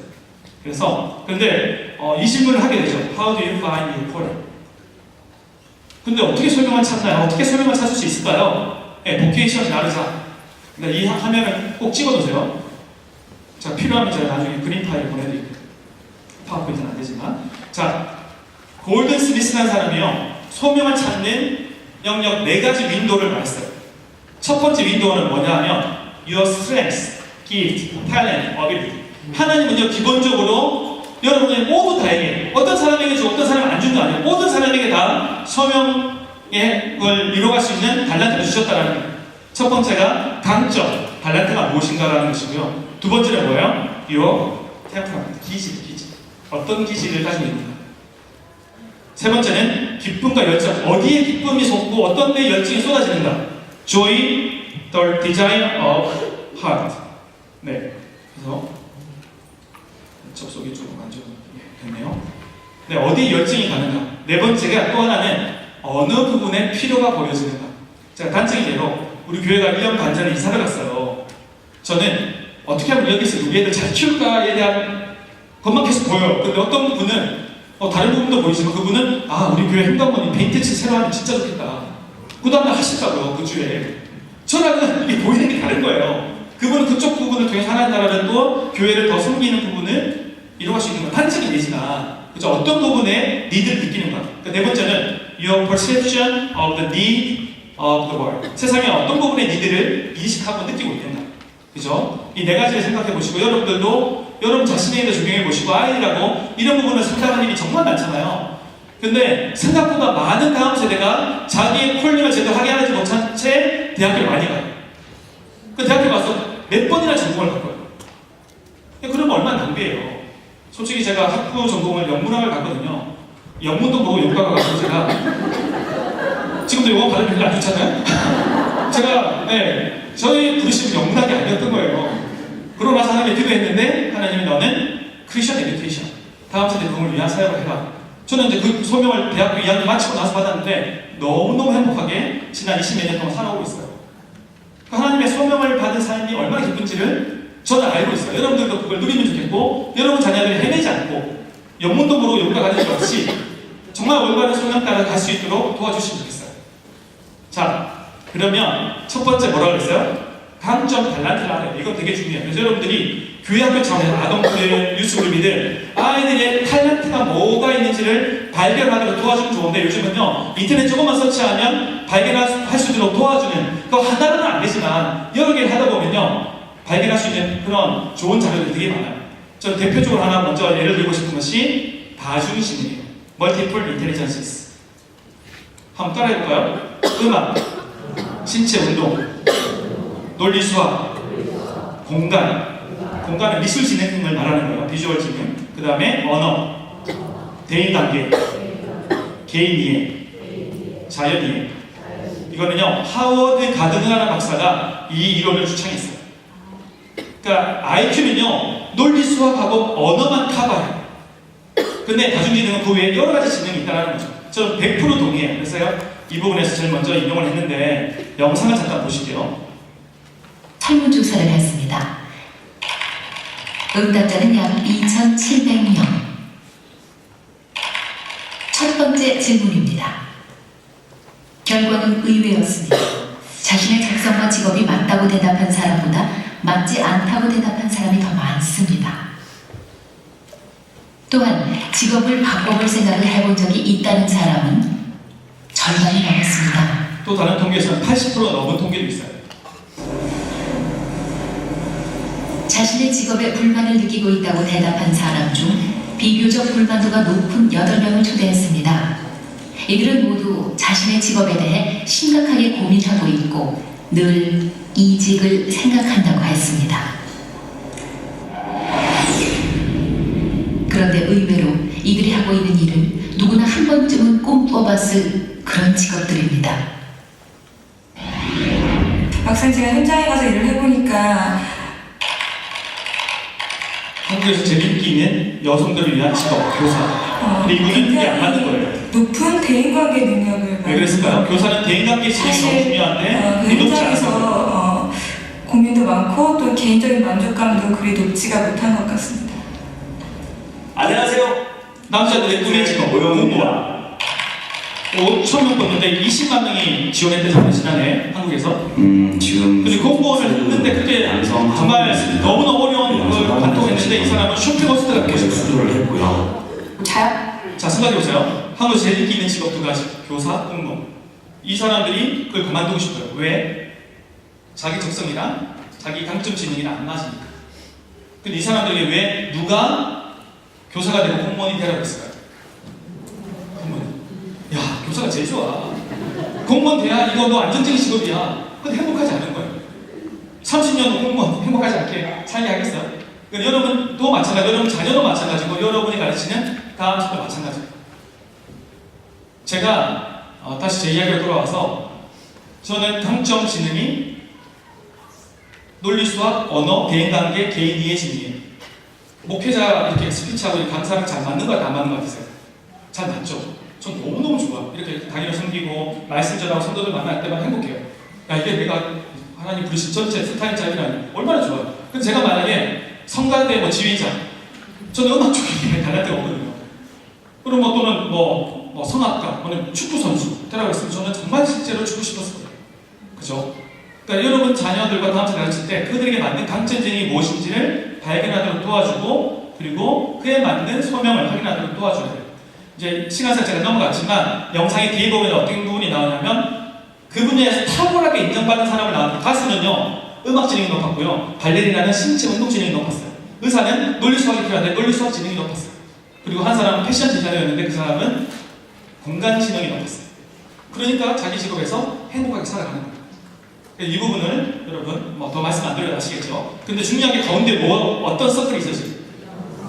그래서 그런데 이 질문을 하게 되죠. How do you find your calling? 근데 어떻게 설명을 찾나요? 어떻게 설명을 찾을 수 있을까요? 네, 보케이션 나르자. 그러니까 이 화면을 꼭 찍어두세요. 자, 필요하면 제가 나중에 그림 파일 보내드릴게요. 파워포인트는 안 되지만. 자, 골든 스미스라는 사람이요. 소명을 찾는 영역 4가지 윈도우를 말했어요. 첫 번째 윈도우는 뭐냐 하면 Your strength, gift, talent, ability. 하나님은요, 기본적으로 여러분의 모두 다에게 어떤 사람에게 주고 어떤 사람은 안 준 거 아니에요. 모든 사람에게 다 소명의 걸 이루어갈 수 있는 달란트를 주셨다는 거예요. 첫 번째가 강점, 달란트가 무엇인가라는 것이고요. 두 번째는 뭐예요? Your temperament, 기질. 어떤 기질을 가지고 있는가. 세 번째는 기쁨과 열정, 어디에 기쁨이 솟고 어떤 데 열정이 쏟아지는가. Joy, the desire of heart. 네, 그래서 접속이 조금 안 좋겠네요. 네, 어디에 열정이 가는가. 네 번째가 또 하나는 어느 부분에 필요가 보여지는가. 제가 단적인 예로 우리 교회가 1년 반 전에 이사를 갔어요. 저는 어떻게 하면 여기서 우리 애들 잘 키울까에 대한 것만 계속 보여요. 근데 어떤 분은 다른 부분도 보이지만 그분은 우리 교회 행정관이 페인트칠 새로 하면 진짜 좋겠다. 그 다음날 하시더라고요. 그 주에. 저랑은 이게 보이는 게 다른 거예요. 그분은 그쪽 부분을 통해서 하나님나라는 또 교회를 더 섬기는 부분을 이루어갈 수 있는 건 단적인 예지만 그죠? 어떤 부분에 니드를 느끼는가. 그러니까 네 번째는 your perception of the need of the world. 세상의 어떤 부분의 니드를 인식하고 느끼고 있는가. 그죠? 이 네 가지를 생각해 보시고 여러분들도 여러분 자신에 대해 적용해 보시고 아이들하고 이런 부분을 상담하는 일이 정말 많잖아요. 근데 생각보다 많은 다음 세대가 자기의 콜링을 제대로 하게 하지 못한 채 대학교를 많이 가요. 그 대학교 가서 몇 번이나 전공을 할 거예요. 그러면 얼마나 낭비예요. 솔직히 제가 학부 전공을 영문학을 갔거든요. 영문도 보고 영과가 가서 제가 지금도 영어 발음 별로 안 좋잖아요. 제가 저희 부르시면 영문학이 아니었던 거예요. 그러고 나서 하나님께 기도했는데 하나님이 너는 크리스천 에듀케이션 다음 세대 부흥을 위한 사역을 해라. 저는 이제 그 소명을 대학교 2학년 마치고 나서 받았는데 너무너무 행복하게 지난 20몇 년 동안 살아오고 있어요. 하나님의 소명을 받은 삶이 얼마나 기쁜지를 저는 알고 있어요. 여러분들도 그걸 누리면 좋겠고 여러분 자녀들이 헤매지 않고 영문도 모르고 영과 가는 일 없이 정말 올바른 소명 따라 갈 수 있도록 도와주시면 좋겠어요. 자, 그러면 첫 번째 뭐라고 그랬어요? 강점 달란트를 알아요. 이건 되게 중요해요. 그래서 여러분들이 교회 학교 차원에서 아동들, 유스그룹이들 아이들의 탤런트가 뭐가 있는지를 발견하도록 도와주면 좋은데 요즘은요 인터넷 조금만 서치하면 발견할 수 있도록 도와주는 그거 하나는 안 되지만 여러 개를 하다 보면요 발견할 수 있는 그런 좋은 자료들이 되게 많아요. 저는 대표적으로 하나 먼저 예를 들고 싶은 것이 다중심리예요. Multiple Intelligences. 한번 따라해볼까요? 음악, 신체 운동, 논리 수학, 공간은 미술 진행을 말하는 거예요. 비주얼 진행. 그 다음에 언어, 대인관계, 개인 이해, 자연 이해. 이거는요 하워드 가드너라는 박사가 이 이론을 주창했어요. 그러니까 IQ는요 논리 수학하고 언어만 커버해요. 근데 다중지능은 그 외에 여러 가지 지능이 있다는 거죠. 저는 100% 동의해요. 그래서요 이 부분에서 제일 먼저 인용을 했는데 영상을 잠깐 보실게요. 설문조사를 했습니다. 응답자는 약 2,700명. 첫 번째 질문입니다. 결과는 의외였습니다. 자신의 적성과 직업이 맞다고 대답한 사람보다 맞지 않다고 대답한 사람이 더 많습니다. 또한 직업을 바꿔볼 생각을 해본 적이 있다는 사람은 절반이 넘었습니다. 또 다른 통계에서는 80% 넘은 통계도 있어요. 자신의 직업에 불만을 느끼고 있다고 대답한 사람 중 비교적 불만도가 높은 8명을 초대했습니다. 이들은 모두 자신의 직업에 대해 심각하게 고민하고 있고 늘 이직을 생각한다고 했습니다. 그런데 의외로 이들이 하고 있는 일은 누구나 한 번쯤은 꿈꿔봤을 그런 직업들입니다. 막상 제가 현장에 가서 일을 해보니까 한국에서 제일 인기 있는 여성들을 위한 직업, 교사. 근데 이분은 그게 안 맞는 거예요. 높은 대인관계 능력을 왜 그랬을까요? 교사는 대인관계 지능이 너무 중요한데 그 그게 높지 현장에서 않아요. 고민도 많고 또 개인적인 만족감도 그리 높지가 못한 것 같습니다. 안녕하세요. 남자들의 꿈의 직업, 공무원. 5,000명 뽑는데 20만 명이 지원했대잖아요, 지난해 한국에서. 지금 근데 공무원을 했는데 그게 정말 너무나 어려운 걸 관통했는데 이 사람은 쇼핑호스트가 계속 수주를 했고요. 자, 생각해보세요. 한국에 제일 인기 있는 직업 두 가지. 교사, 공무원. 이 사람들이 그걸 그만두고 싶어요. 왜? 자기 적성이랑 자기 강점 지능이랑 안 맞으니까. 근데 이 사람들에게 왜 누가 교사가 되고 공무원이 되라고 했을까요? 공무원. 야, 교사가 제일 좋아. 공무원 돼야 이거 너 안정적인 직업이야. 근데 행복하지 않은 거예요. 30년 공무원 행복하지 않게 살게 하겠어요? 그러니까 여러분도 마찬가지, 여러분 자녀도 마찬가지고 여러분이 가르치는 다음 집도 마찬가지예요. 제가 다시 제 이야기로 돌아와서 저는 강점 지능이 논리, 수학, 언어, 대인관계, 개인 이해 지능이에요. 목회자 이렇게 스피치하고 강사랑 잘 맞는 것 같아요? 안 맞는 것 같으세요? 잘 맞죠? 전 너무너무 좋아. 이렇게 당연히 섬기고 말씀 전하고 성도들 만날 때만 행복해요. 야, 이게 내가 하나님 부르신 전체 스타일 짜이라니 얼마나 좋아요. 근데 제가 만약에 성가대 뭐 지휘자, 저는 음악 쪽에 달랄 데가 없거든요. 그리고 뭐 또는 뭐 성악가, 아니면 축구 선수 되라고 했으면 저는 정말 실제로 주고 싶었어요. 그죠? 그러니까 여러분 자녀들과 다음 주에 가르칠 때 그들에게 맞는 강점점이 무엇인지를 발견하도록 도와주고 그리고 그에 맞는 소명을 확인하도록 도와줘야 돼요. 이제 시간상 제가 넘어갔지만 영상의 뒤에 보면 어떤 부분이 나오냐면 그 분야에서 탁월하게 인정받는 사람을 나왔는데 가수는요 음악 지능이 높았고요 발레리나는 신체 운동 지능이 높았어요. 의사는 논리 수학이 필요한데 논리 수학 지능이 높았어요. 그리고 한 사람은 패션 디자이너였는데 그 사람은 공간 지능이 높았어요. 그러니까 자기 직업에서 행복하게 살아가는 거예요. 이 부분을 여러분 더 말씀 안 드려도 아시겠죠? 근데 중요한 게 가운데 어떤 서클이 있어지?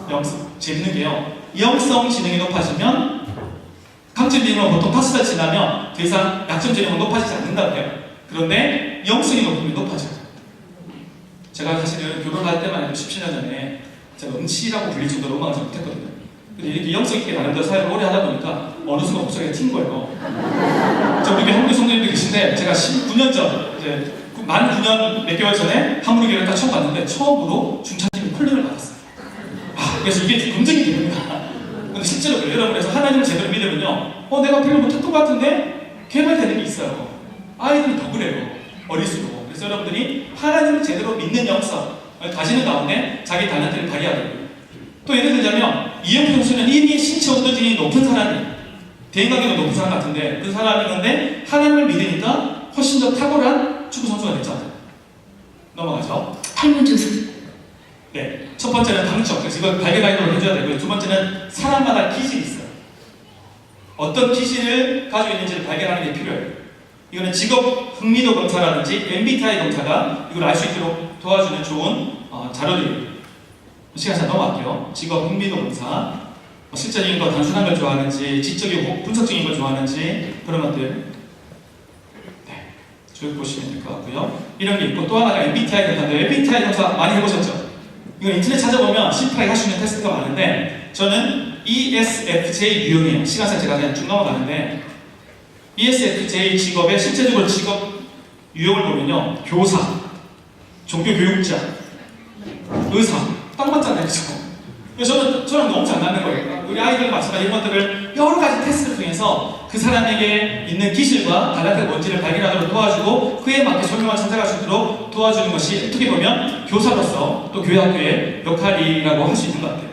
영성. 재밌는 게요. 영성 지능이 높아지면 강점 지능은 보통 5살 지나면 더 이상 약점 지능은 높아지지 않는다고 해요. 그런데 영성이 높으면 높아져요. 제가 사실은 결혼할 때만 해도 17년 전에 제가 음치라고 불릴 정도로 음악을 잘 못했거든요. 근데 이렇게 영성 있게 나름대로 사회를 오래 하다 보니까 어느 순간 목소리가 튄 거예요. 저 우리 한국에 성도님들 계신데 제가 19년 전 이제 만 9년 몇 개월 전에 한국교회를 딱 처음 봤는데 처음으로 중차팀이 콜링을 받았어요. 그래서 이게 검증이 됩니다. 근데 실제로 그래요. 여러분 그래서 하나님을 제대로 믿으면요 내가 별로 못했던 것 같은데 개발되는 게 있어요. 아이들이 더 그래요. 어릴수록. 그래서 여러분들이 하나님을 제대로 믿는 영성 가지는 가운데 자기 달란트를 발휘해야 돼요. 또 예를 들자면 이영표 선수는 이미 신체 운동진이 높은 사람이에요. 대인관계도 높은 사람 같은데 그 사람이 근데 하나님을 믿으니까 훨씬 더 탁월한 축구 선수가 됐잖아요. 넘어가죠. 탈문 조수. 네, 첫 번째는 강점. 그래서 이걸 발견하도록 해줘야 되고요. 두 번째는 사람마다 기질이 있어요. 어떤 기질을 가지고 있는지를 발견하는 게 필요해요. 이거는 직업 흥미도 검사라든지 MBTI 검사가 이걸 알 수 있도록 도와주는 좋은 자료들이에요. 시간 잘 넘어갈게요. 직업 흥미도 검사. 실제적인 거 단순한 걸 좋아하는지, 지적이고 분석적인 걸 좋아하는지 그런 것들 네, 쭉 보시면 될 것 같고요. 이런 게 있고 또 하나가 MBTI 검사인데 MBTI 검사 많이 해보셨죠? 이거 인터넷 찾아보면 심플하게 할 수 있는 테스트가 많은데 저는 ESFJ 유형이에요. 시간상 제가 그냥 쭉 넘어가는데 ESFJ 직업의 실제적으로 직업 유형을 보면요 교사, 종교교육자, 의사 딱 맞잖아요. 그래서 저는 너무 잘 맞는 거예요. 우리 아이들 마찬가지 이런 것들을 여러 가지 테스트를 통해서 그 사람에게 있는 기질과 달란트가 뭔지를 발견하도록 도와주고 그에 맞게 설명을 찾아갈 수 있도록 도와주는 것이 어떻게 보면 교사로서 또 교회 학교의 역할이라고 할 수 있는 것 같아요.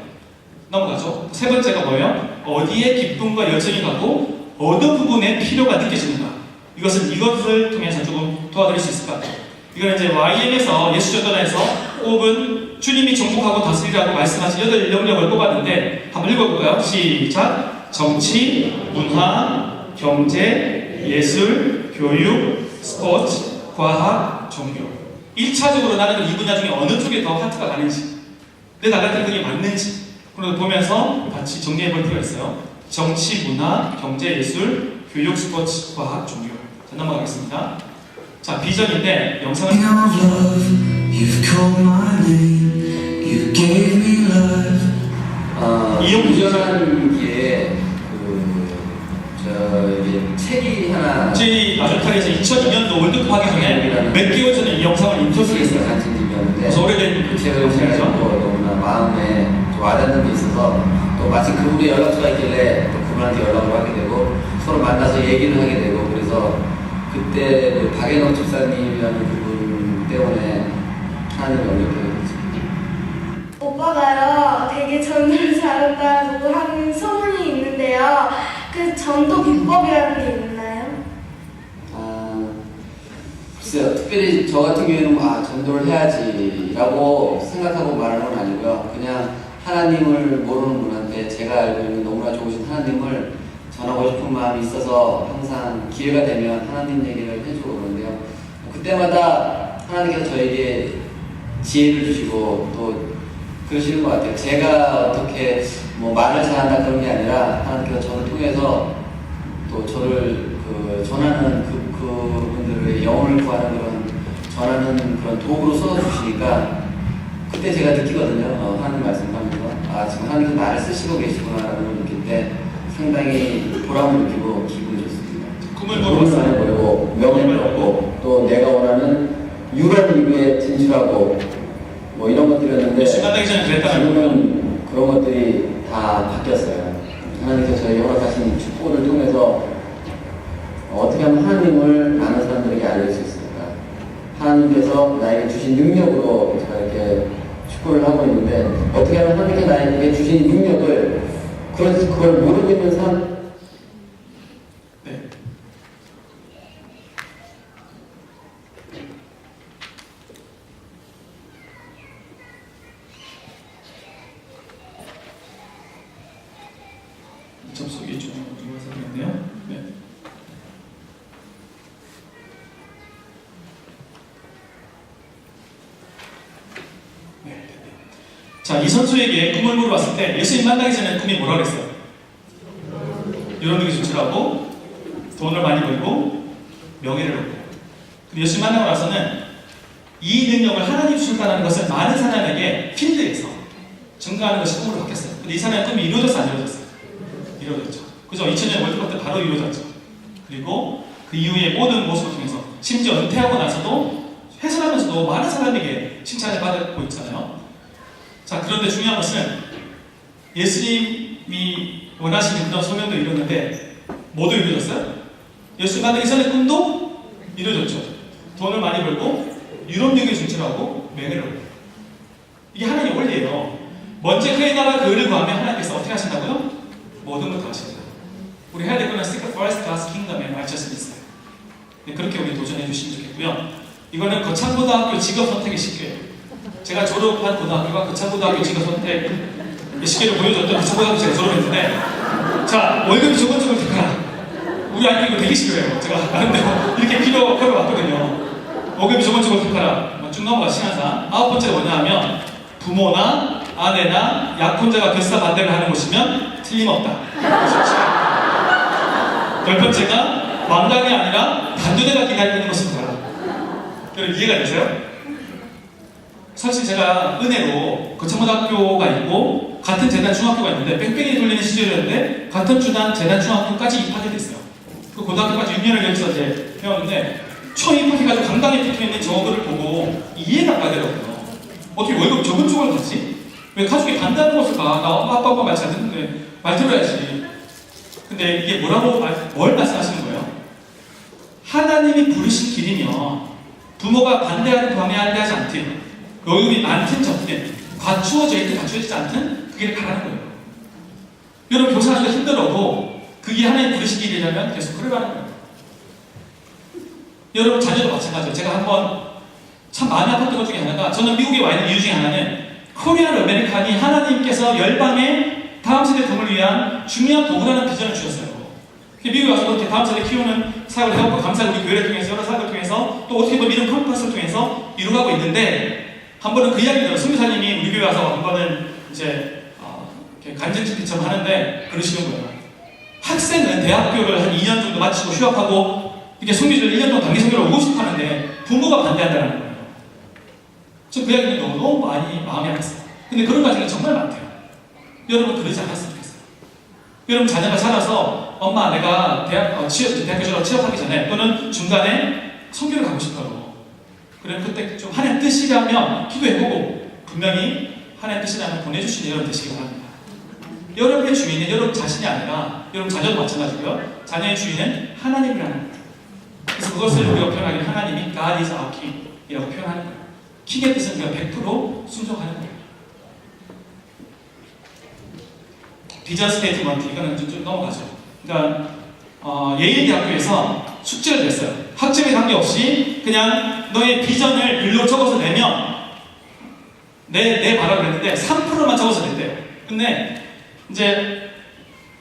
넘어가죠. 세 번째가 뭐예요? 어디에 기쁨과 열정이 가고 어느 부분에 필요가 느껴지는가. 이것을 통해서 조금 도와드릴 수 있을 것 같아요. 이거는 이제 YM에서 예수전도단에서 뽑은 주님이 정복하고 다스리라고 말씀하신 8 영역을 뽑았는데 한번 읽어볼까요? 시작! 정치, 문화, 경제, 예술, 교육, 스포츠, 과학, 종교. 1차적으로 나는 이 분야 중에 어느 쪽에 더 하트가 가는지 내 달란트는 그게 맞는지 그걸 보면서 같이 정리해 볼 필요가 있어요. 정치, 문화, 경제, 예술, 교육, 스포츠, 과학, 종교. 자, 넘어가겠습니다. 자, 비전인데 영상을 You've called my name, you gave me love. 비전한 게 이제 책이 하나. 저희 아주탈에서 2002년도 월드컵 하기 전에 몇 개월 전에 이 영상을 인터뷰했어요. 같은 집이었는데 그래서 오래된 책을 제가 너무나 마음에 좀 와닿는 게 있어서 또 마침 그분의 연락처가 있길래 또 그분을 그분한테 연락을 하게 되고 서로 만나서 얘기를 하게 되고 그래서 그때 그 박연옥 집사님이라는 그분 때문에 하나님을 연락하게 됐습니다. 오빠가요 되게 전도를 잘한다고 하는 소문이 있는데요. 그 전도 비법이라는 게 있나요? 글쎄요, 특별히 저 같은 경우에는 전도를 해야지라고 생각하고 말하는 건 아니고요. 그냥 하나님을 모르는 분한테 제가 알고 있는 너무나 좋으신 하나님을 전하고 싶은 마음이 있어서 항상 기회가 되면 하나님 얘기를 해주고 그러는데요. 그때마다 하나님께서 저에게 지혜를 주시고 또 그러시는 것 같아요. 제가 어떻게 뭐 말을 잘한다 그런 게 아니라 하나님께서 저를 통해서 또 저를 전하는 그분들의 영혼을 구하는 그런 전하는 그런 도구로 써주시니까 그때 제가 느끼거든요. 하나님 말씀하면서 지금 하나님께서 나를 쓰시고 계시구나라는 걸 느낄 때 상당히 보람을 느끼고 기분이 좋습니다. 꿈을 많이 보고 명예를 얻고 또 내가 원하는 유럽 리그에 진출하고 뭐 이런 것들이었는데 지금은 그런 것들이 다 바뀌었어요. 하나님께서 저에게 허락하신 축복을 통해서 어떻게 하면 하나님을 아는 사람들에게 알릴 수 있을까? 하나님께서 나에게 주신 능력으로 제가 이렇게 축복을 하고 있는데 어떻게 하면 하나님께서 나에게 주신 능력을 그걸 모르고 있는 사람 네. 접속이 좀 누가 생겼네요. 네. 자, 이 선수에게 꿈을 물어봤을 때 예수님 만나기 전에 꿈이 뭐라 그랬어요? 유럽리그 진출하고 돈을 많이 벌고 명예를 얻고. 근데 예수님 만나고 나서는 이 능력을 하나님 주셨다는 것을 많은 사람에게 필드에서 증거하는 것이 꿈으로 바뀌었어요. 근데 이 사람의 꿈이 이루어졌어 안 이루어졌어요? 이루어졌죠. 그죠? 2000년 월드컵 때 바로 이루어졌죠. 그리고 그 이후의 모든 모습을 통해서 심지어 은퇴하고 나서도 회설하면서도 많은 사람에게 칭찬을 받고 있잖아요. 자, 그런데 중요한 것은 예수님이 원하시는 그런 소명도 이뤘는데 모두 이루어졌어요? 예수 만나기 전에 꿈도 이루어졌죠. 돈을 많이 벌고 유럽리그에 진출하고 명예를 얻고. 이게 하나님의 원리예요. 먼저 그의 나라 그 의를 구하면 하나님께서 어떻게 하신다고요? 모든 걸 다 하십니다. 우리 해야 될 거는 Seek first God's kingdom and righteousness. 그렇게 우리 도전해 주시면 좋겠고요. 이거는 거창고등학교 직업 선택의 식교예요. 제가 졸업한 고등학교가 거창고등학교 직업 선택 식교를 보여줬던 거창고등학교 제가 졸업했는데, 자, 월급이 조금조금 될까라. 우리 아이들 이거 되게 싫어해요. 제가 나름대로 이렇게 필요하고 왔거든요. 월급이 조금조금 될까라. 쭉 넘어가 시간상. 9번째가 뭐냐 하면 부모나 아내나 약혼자가 결사 반대를 하는 곳이면 틀림없다. 10번째가 왕관이 아니라 단두대가 기다리고 있는 것은 뭐야? 여러분 이해가 되세요? 사실 제가 은혜로 거창고등학교가 있고 같은 재단 중학교가 있는데 뺑뺑이 돌리는 시절이었는데 같은 재단 중학교까지 입학이 됐어요. 그 고등학교까지 6년을 여기서 이제 배웠는데 처음 입학해가지고 강당에 붙어있는 저거를 보고 이해가 안 가더라고요. 어떻게 월급 적은 쪽을 가지? 왜 가족이 반대하는 것을 가? 나 아빠 말 잘 듣는데 말 들어야지. 근데 이게 뭘 말씀하시는 거예요? 하나님이 부르신 길이면 부모가 반대하든 방해하지 않든 월급이 많든 적든 갖추어져 있든 갖추어지지 않든 그 길을 가라는 거예요. 여러분 교사하기가 힘들어도 그게 하나님 부르신 길이라면 계속 걸어가는 거예요. 여러분 자녀도 마찬가지예요. 제가 한번 참 많이 아팠던 것 중에 하나가, 저는 미국에 와 있는 이유 중에 하나는 코리안 아메리칸이 하나님께서 열방의 다음 세대 부모를 위한 중요한 도구라는 비전을 주셨어요. 미국에 와서 그렇게 다음 세대 키우는 사역을 해왔고 감사하게 우리 교회를 통해서 여러 사역을 통해서 또 어떻게 보면 믿음 컨퍼런스를 통해서 이루어가고 있는데, 한 번은 그 이야기를 들어요. 선교사님이 우리 교회 와서 한 번은 이제 간증집처럼 하는데 그러시는 거예요. 학생은 대학교를 한 2년 정도 마치고 휴학하고 이렇게 선교지를 1년 동안 단기 선교를 오고 싶어 하는데 부모가 반대한다는 거예요. 저 그 이야기는 너무 많이 마음이 아팠어요. 근데 그런 과정이 정말 많대요. 여러분 그러지 않았으면 좋겠어요. 여러분 자녀가 자라서 엄마 내가 대학교 취업하기 전에 또는 중간에 선교를 가고 싶어요. 그럼 그때 좀 하나님 뜻이라면 기도해보고 분명히 하나님 뜻이라면 보내주시는 여러분 되시기 바랍니다. 여러분의 주인은 여러분 자신이 아니라 여러분 자녀도 마찬가지고요. 자녀의 주인은 하나님이라는 거예요. 그래서 그것을 우리가 표현하기는 하나님이 God is our King 이라고 표현하는 거예요. 킹의 뜻은 우리가 100% 순종하는 거예요. 비전 스테이트먼트 이거는 좀 넘어가죠. 그러니까 예일대학교에서 숙제를 냈어요. 학점에 관계없이 그냥 너의 비전을 글로 적어서 내면 내 바라고 그랬는데 3%만 적어서 냈대요. 근데 이제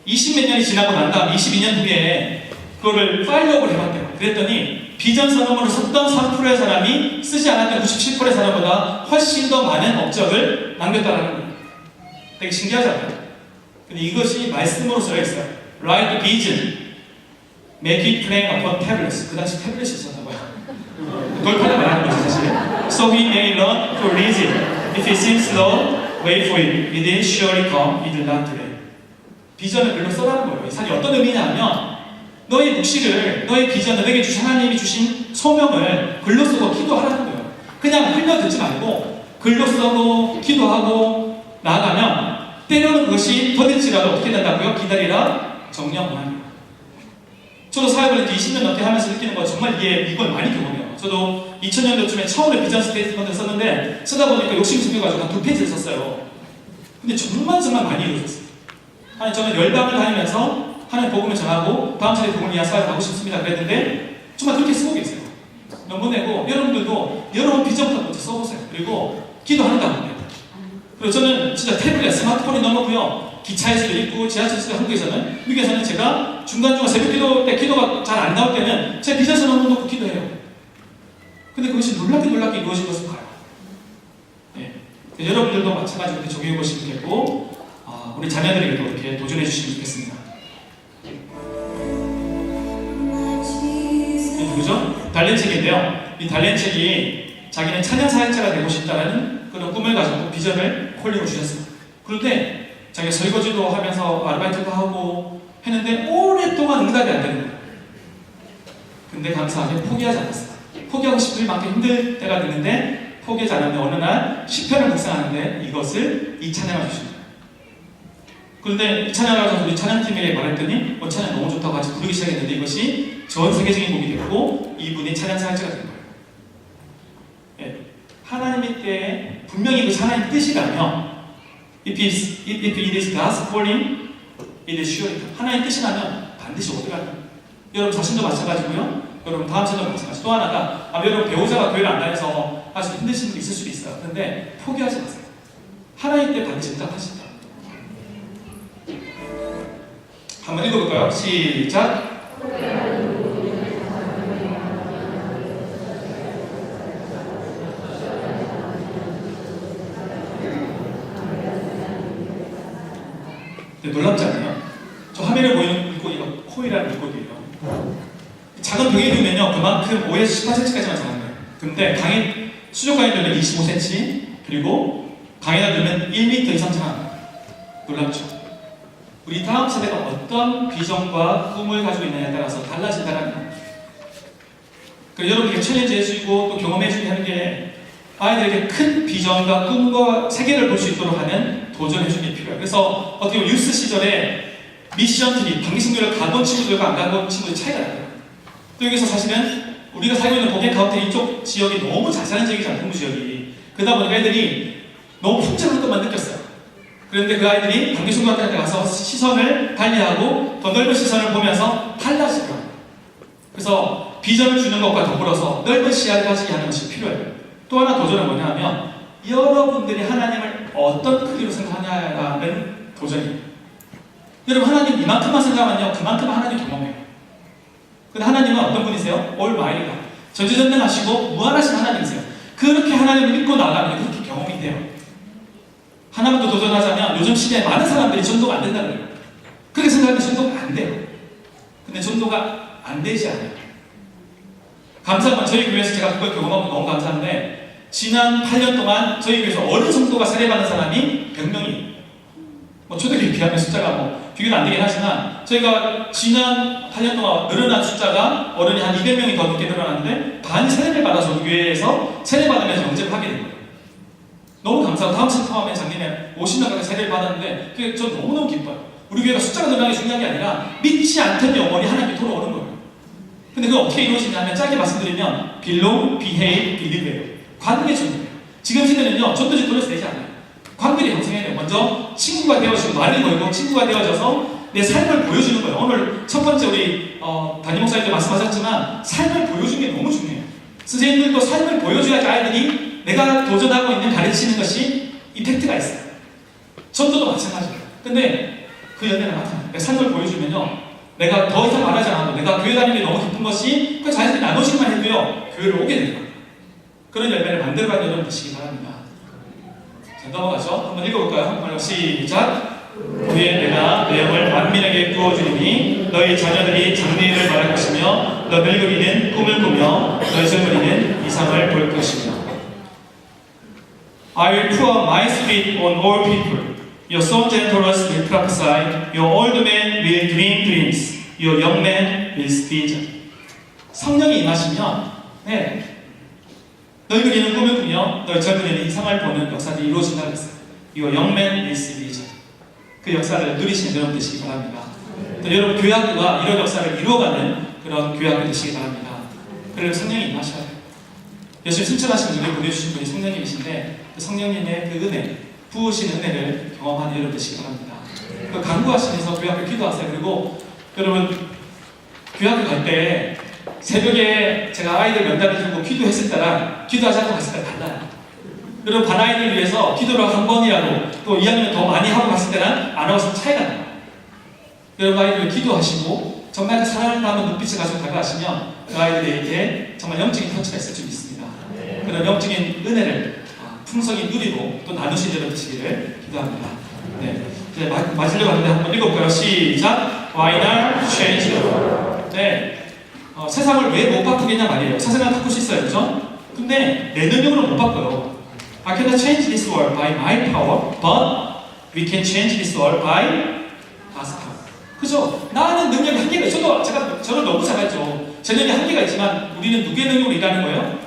20몇 년이 지나고 난 다음 22년 후에 그거를 파일업을 해봤대요. 그랬더니 비전 선언문을 썼던 3%의 사람이 쓰지 않았던 97%의 사람보다 훨씬 더 많은 업적을 남겼다는 거예요. 되게 신기하잖아요. 근데 이것이 말씀으로 쓰여 있어요. Write the vision, make it plain upon tablets. 그 당시 태블릿이 있었나 봐요. 돌판을 말하는 거죠, 사실. So we may learn to read it. If it seems slow, wait for it. It will surely come. It will not delay. 비전을 글로 써라는 거예요. 이 사실이 어떤 의미냐면 너의 묵시를, 너의 비전을 너에게 주신 하나님이 주신 소명을 글로 쓰고 기도하라는 거예요. 그냥 흘려듣지 말고 글로 써고 기도하고 나아가면 때로는 그것이 더딜지라도 어떻게 된다고요? 기다리라 정령하니. 저도 사역을 20년 넘게 하면서 느끼는 거 정말 이걸 많이 경험해요. 저도 2000년도쯤에 처음으로 비전 스테이트먼트를 썼는데 쓰다 보니까 욕심이 생겨가지고 한 2페이지를 썼어요. 근데 정말 많이 이루어졌어요. 하나님 저는 열방을 다니면서 하나님 복음을 전하고 다음 차례 복음을 위한 사역을 하고 싶습니다. 그랬는데 정말 그렇게 쓰고 계세요. 넘보내고 여러분들도 여러분 비전부터 써보세요. 그리고 기도하는 다음에 그리고 저는 진짜 태블릿, 스마트폰이 넘었고요. 기차에서도 있고 지하철에서도 한국에서는 미국에서는 제가 중간중간 새벽 기도 때 기도가 잘 안 나올 때는 제 비전 선언문 놓고 기도해요. 근데 그것이 놀랍게 이루어진 것을 봐요. 네. 여러분들도 마찬가지로 이렇게 적용해 보시면 되고 우리 자녀들에게도 이렇게 도전해 주시면 좋겠습니다. 누구죠? 달렌 책인데요. 이 달렌 책이 자기는 찬양 사역자가 되고 싶다라는 그런 꿈을 가지고 비전을 콜링을 주셨어요. 그런데 자기가 설거지도 하면서 아르바이트도 하고 했는데 오랫동안 응답이 안 되는 거예요. 근데 감사하게 포기하지 않았어요. 포기하고 싶을 만큼 힘들 때가 됐는데 포기하지 않았는데 어느 날 시편을 묵상하는데 이 찬양을 주십니다. 그런데 이 찬양을 가서 우리 찬양팀에게 말했더니 찬양 너무 좋다고 같이 부르기 시작했는데 이것이 전 세계적인 곡이 됐고 이분이 찬양 사역자가 된 거예요. 예. 하나님의 때에 분명히 그 하나님의 뜻이라면 If it is God's calling, it is sure. 하나님의 뜻이라면 반드시 오더라고요. 여러분 자신도 마찬가지고요. 여러분 다음 세대도 마찬가지. 또 하나가 여러분 배우자가 교회를 안 다녀서 아주 힘드신 분이 있을 수도 있어요. 그런데 포기하지 마세요. 하나님 때 반드시 응답하신다. 한번 읽어볼까요? 시작. 놀랍지 않나요? 저 화면에 보이는 물고기가 코이라는 물고기예요. 작은 병에 두면요 그만큼 5에서 18cm까지만 자라는 거예요. 근데 수족관에 두면 25cm 그리고 강에다 두면 1m 이상 자라는 놀랍죠? 우리 다음 세대가 어떤 비전과 꿈을 가지고 있느냐에 따라서 달라진다는 거예요. 그래서 여러분에게 챌린지 해주고 또 경험해주고 하는 게 아이들에게 큰 비전과 꿈과 세계를 볼 수 있도록 하는 도전해주는 게 필요해요. 그래서 어떻게 보면 유스 시절에 미션 트립, 단기승교를 가본 친구들과 안 가본 친구들 차이가 나요. 또 여기서 사실은 우리가 살고 있는 고객 가운데 이쪽 지역이 너무 자세한 지역이잖아요. 동부 지역이. 그러다 보니까 애들이 너무 풍자한 것만 느꼈어요. 그런데 그 아이들이 단기승교한테 가서 시선을 달리하고 더 넓은 시선을 보면서 달라지더라고요. 그래서 비전을 주는 것과 더불어서 넓은 시야를 가지게 하는 것이 필요해요. 또 하나 도전은 뭐냐면 여러분들이 하나님을 어떤 크기로 생각하냐라는 도전이에요. 여러분 하나님 이만큼만 생각하면요 그만큼만 하나님 경험해요. 근데 하나님은 어떤 분이세요? 올마이리가 전지전능하시고 무한하신 하나님이세요. 그렇게 하나님을 믿고 나가면 그렇게 경험이 돼요. 하나만 더 도전하자면 요즘 시대에 많은 사람들이 전도가 안 된다는 거예요. 그렇게 생각하면 전도가 안 돼요. 근데 전도가 안 되지 않아요. 감사한 건 저희 교회에서 제가 그걸 경험하고 너무 감사한데 지난 8년 동안 저희 교회에서 어느 정도가 세례받는 사람이 100명이 초대교회 비하면 숫자가 비교는 안 되긴 하지만 저희가 지난 8년 동안 늘어난 숫자가 어른이 한 200명이 더 넘게 늘어났는데 반이 세례를 받아서 교회에서 세례받으면서 영접을 하게 된 거예요. 너무 감사합니다. 감사하고 다음 세포함에 작년에 50명 가까이 세례를 받았는데 그게 저 너무너무 기뻐요. 우리 교회가 숫자가 늘어나는 게 중요한 게 아니라 믿지 않던 영혼이 하나님께 돌아오는 거예요. 근데 그게 어떻게 이루어지냐면 짧게 말씀드리면 belong, behave, believe예요. 관계 중요해요. 지금 시대는요 전도지 돌려서 되지 않아요. 관계를 형성해야 돼요. 먼저 친구가 되어지고 말을 걸고 친구가 되어져서 내 삶을 보여주는 거예요. 오늘 첫 번째 우리 담임 목사님도 말씀하셨지만 삶을 보여주는 게 너무 중요해요. 선생님들도 삶을 보여줘야지 아이들이 내가 도전하고 있는 가르치는 것이 이펙트가 있어요. 전도도 마찬가지예요. 근데 그 연대는 나타나요. 내가 삶을 보여주면요 내가 더 이상 말하지 않아도 내가 교회 다니는 게 너무 기쁜 것이 그 자연스럽게 나눠지기만 해도요 교회를 오게 돼요. 그런 열매를 만들어가는 여러분 되시기 바랍니다. 자, 넘어가죠. 한번 읽어볼까요? 한번 시작. 후에 내가 내 영을 만민에게 부어주리니 너희 자녀들이 장래일을 말할 것이며 너 늙은이는 꿈을 꾸며 너희 젊은이는 이상을 볼 것이며 I will pour my spirit on all people. Your sons and daughters will prophesy. Your old men will dream dreams. Your young men will see vision. 성령이 임하시면 너희들이는 꿈을 꾸며 너희 젊은이는 이상을 보는 역사들이 이루어진다고 했어요. Your young men will see vision. 그 역사를 누리시는 여러분 되시기 바랍니다. 또 여러분 교회학교가 이런 역사를 이루어가는 그런 교회학교 되시기 바랍니다. 그리고 성령이 임하셔야 돼요. 열심히 실천하시는 분이 보내주신 분이 성령님이신데 그 성령님의 그 은혜, 부으신 은혜를 경험하는 여러분 되시기 바랍니다. 그 간구하시면서 교회학교 기도하세요. 그리고 여러분 교회학교 갈 때 새벽에 제가 아이들 면담을 들고 기도했을 때랑 기도하지 않고 갔을 때 달라요. 여러분 반 아이들을 위해서 기도를 한 번이라도 또 2학년 더 많이 하고 갔을 때랑 안 하고 있으면 차이가 나요. 여러분 아이들 기도하시고 정말 그 사랑을 담은 눈빛을 가지고 다가가시면 그 아이들에게 정말 영적인 터치가 있을 줄 믿습니다. 그런 영적인 은혜를 풍성히 누리고 또 나누신 여러분 되시기를 기도합니다. 네, 이제 마치려고 하는데 한번 읽어볼까요? 시작. Why not change the world? 네, 세상을 왜 못 바꾸겠냐 말이에요. 세상을 바꿀 수 있어요, 그죠? 근데 내 능력으로 못 바꿔요. I cannot change this world by my power, but we can change this world by God's power. 그죠? 나는 능력이 한계가 있어도 저는 너무 잘했죠. 제 능력이 한계가 있지만 우리는 누구의 능력으로 일하는 거예요?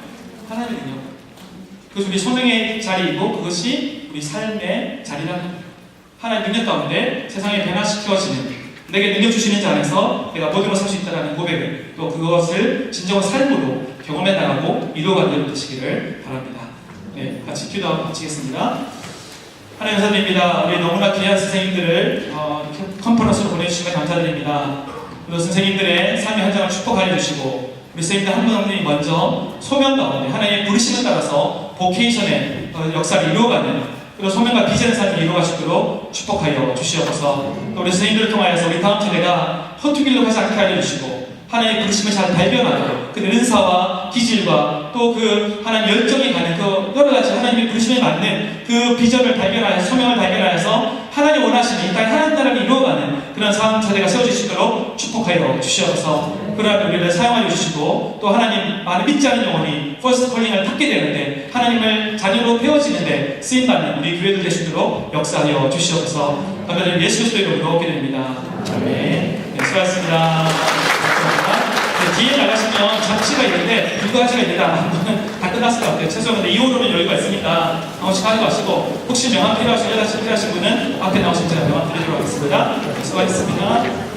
하나님의 능력. 그것이 우리 소명의 자리이고 그것이 우리 삶의 자리라는 거예요. 하나님의 능력 가운데 세상에 변화시켜지는 내게 능력 주시는 자 안에서 내가 모든 걸 살 수 있다는 고백을 또 그것을 진정한 삶으로 경험해 나가고 이루어가는 여러분 되시기를 바랍니다. 네, 같이 기도하고 마치겠습니다. 하나님 감사드립니다. 우리 너무나 귀한 선생님들을 컨퍼런스로 보내주시면 감사드립니다. 그리고 선생님들의 삶의 현장을 축복하여 주시고 우리 선생님들 한 분 한 분이 먼저 소명 가운데 하나님의 부르심을 따라서 보케이션의 역사를 이루어가는 그리고 소명과 비전의 삶을 이루어가시도록 축복하여 주시옵소서. 또 우리 선생님들을 통하여서 우리 다음 세대가 허투길로 가지 않게 하여 주시고 하나님의 부르심을 잘 발견하고 그 은사와 기질과 또 그 하나님 열정이 가는 그 여러 가지 하나님의 부르심에 맞는 그 비전을 발견하여서 소명을 발견하여서 하나님 원하시는 이 땅에 하나님 나라를 이루어가는 그런 삶 세대가 세워지시도록 축복하여 주시옵소서. 그러한 우리를 사용하여 주시고 또 하나님 많은 믿지 않는 영혼이 퍼스트 컬링을 받게 되는데 하나님을 자녀로 배워지는데 쓰임받는 우리 교회들 되시도록 역사하여 주시옵소서. 감사드리며 예수 그리스도의 이름으로 기도드립니다. 아멘. 네, 수고하셨습니다. 네, 뒤에 나가시면 잡지가 있는데 두 가지가 있는데 아마 한 번은 다 끝났을 것 같아요. 최소한 2호로는 여유가 있으니까 한 번씩 가져가시고 혹시 명함 필요하신 여자친 필요하신 분은 앞에 나오신 제가 명함 드리도록 하겠습니다. 수고하셨습니다.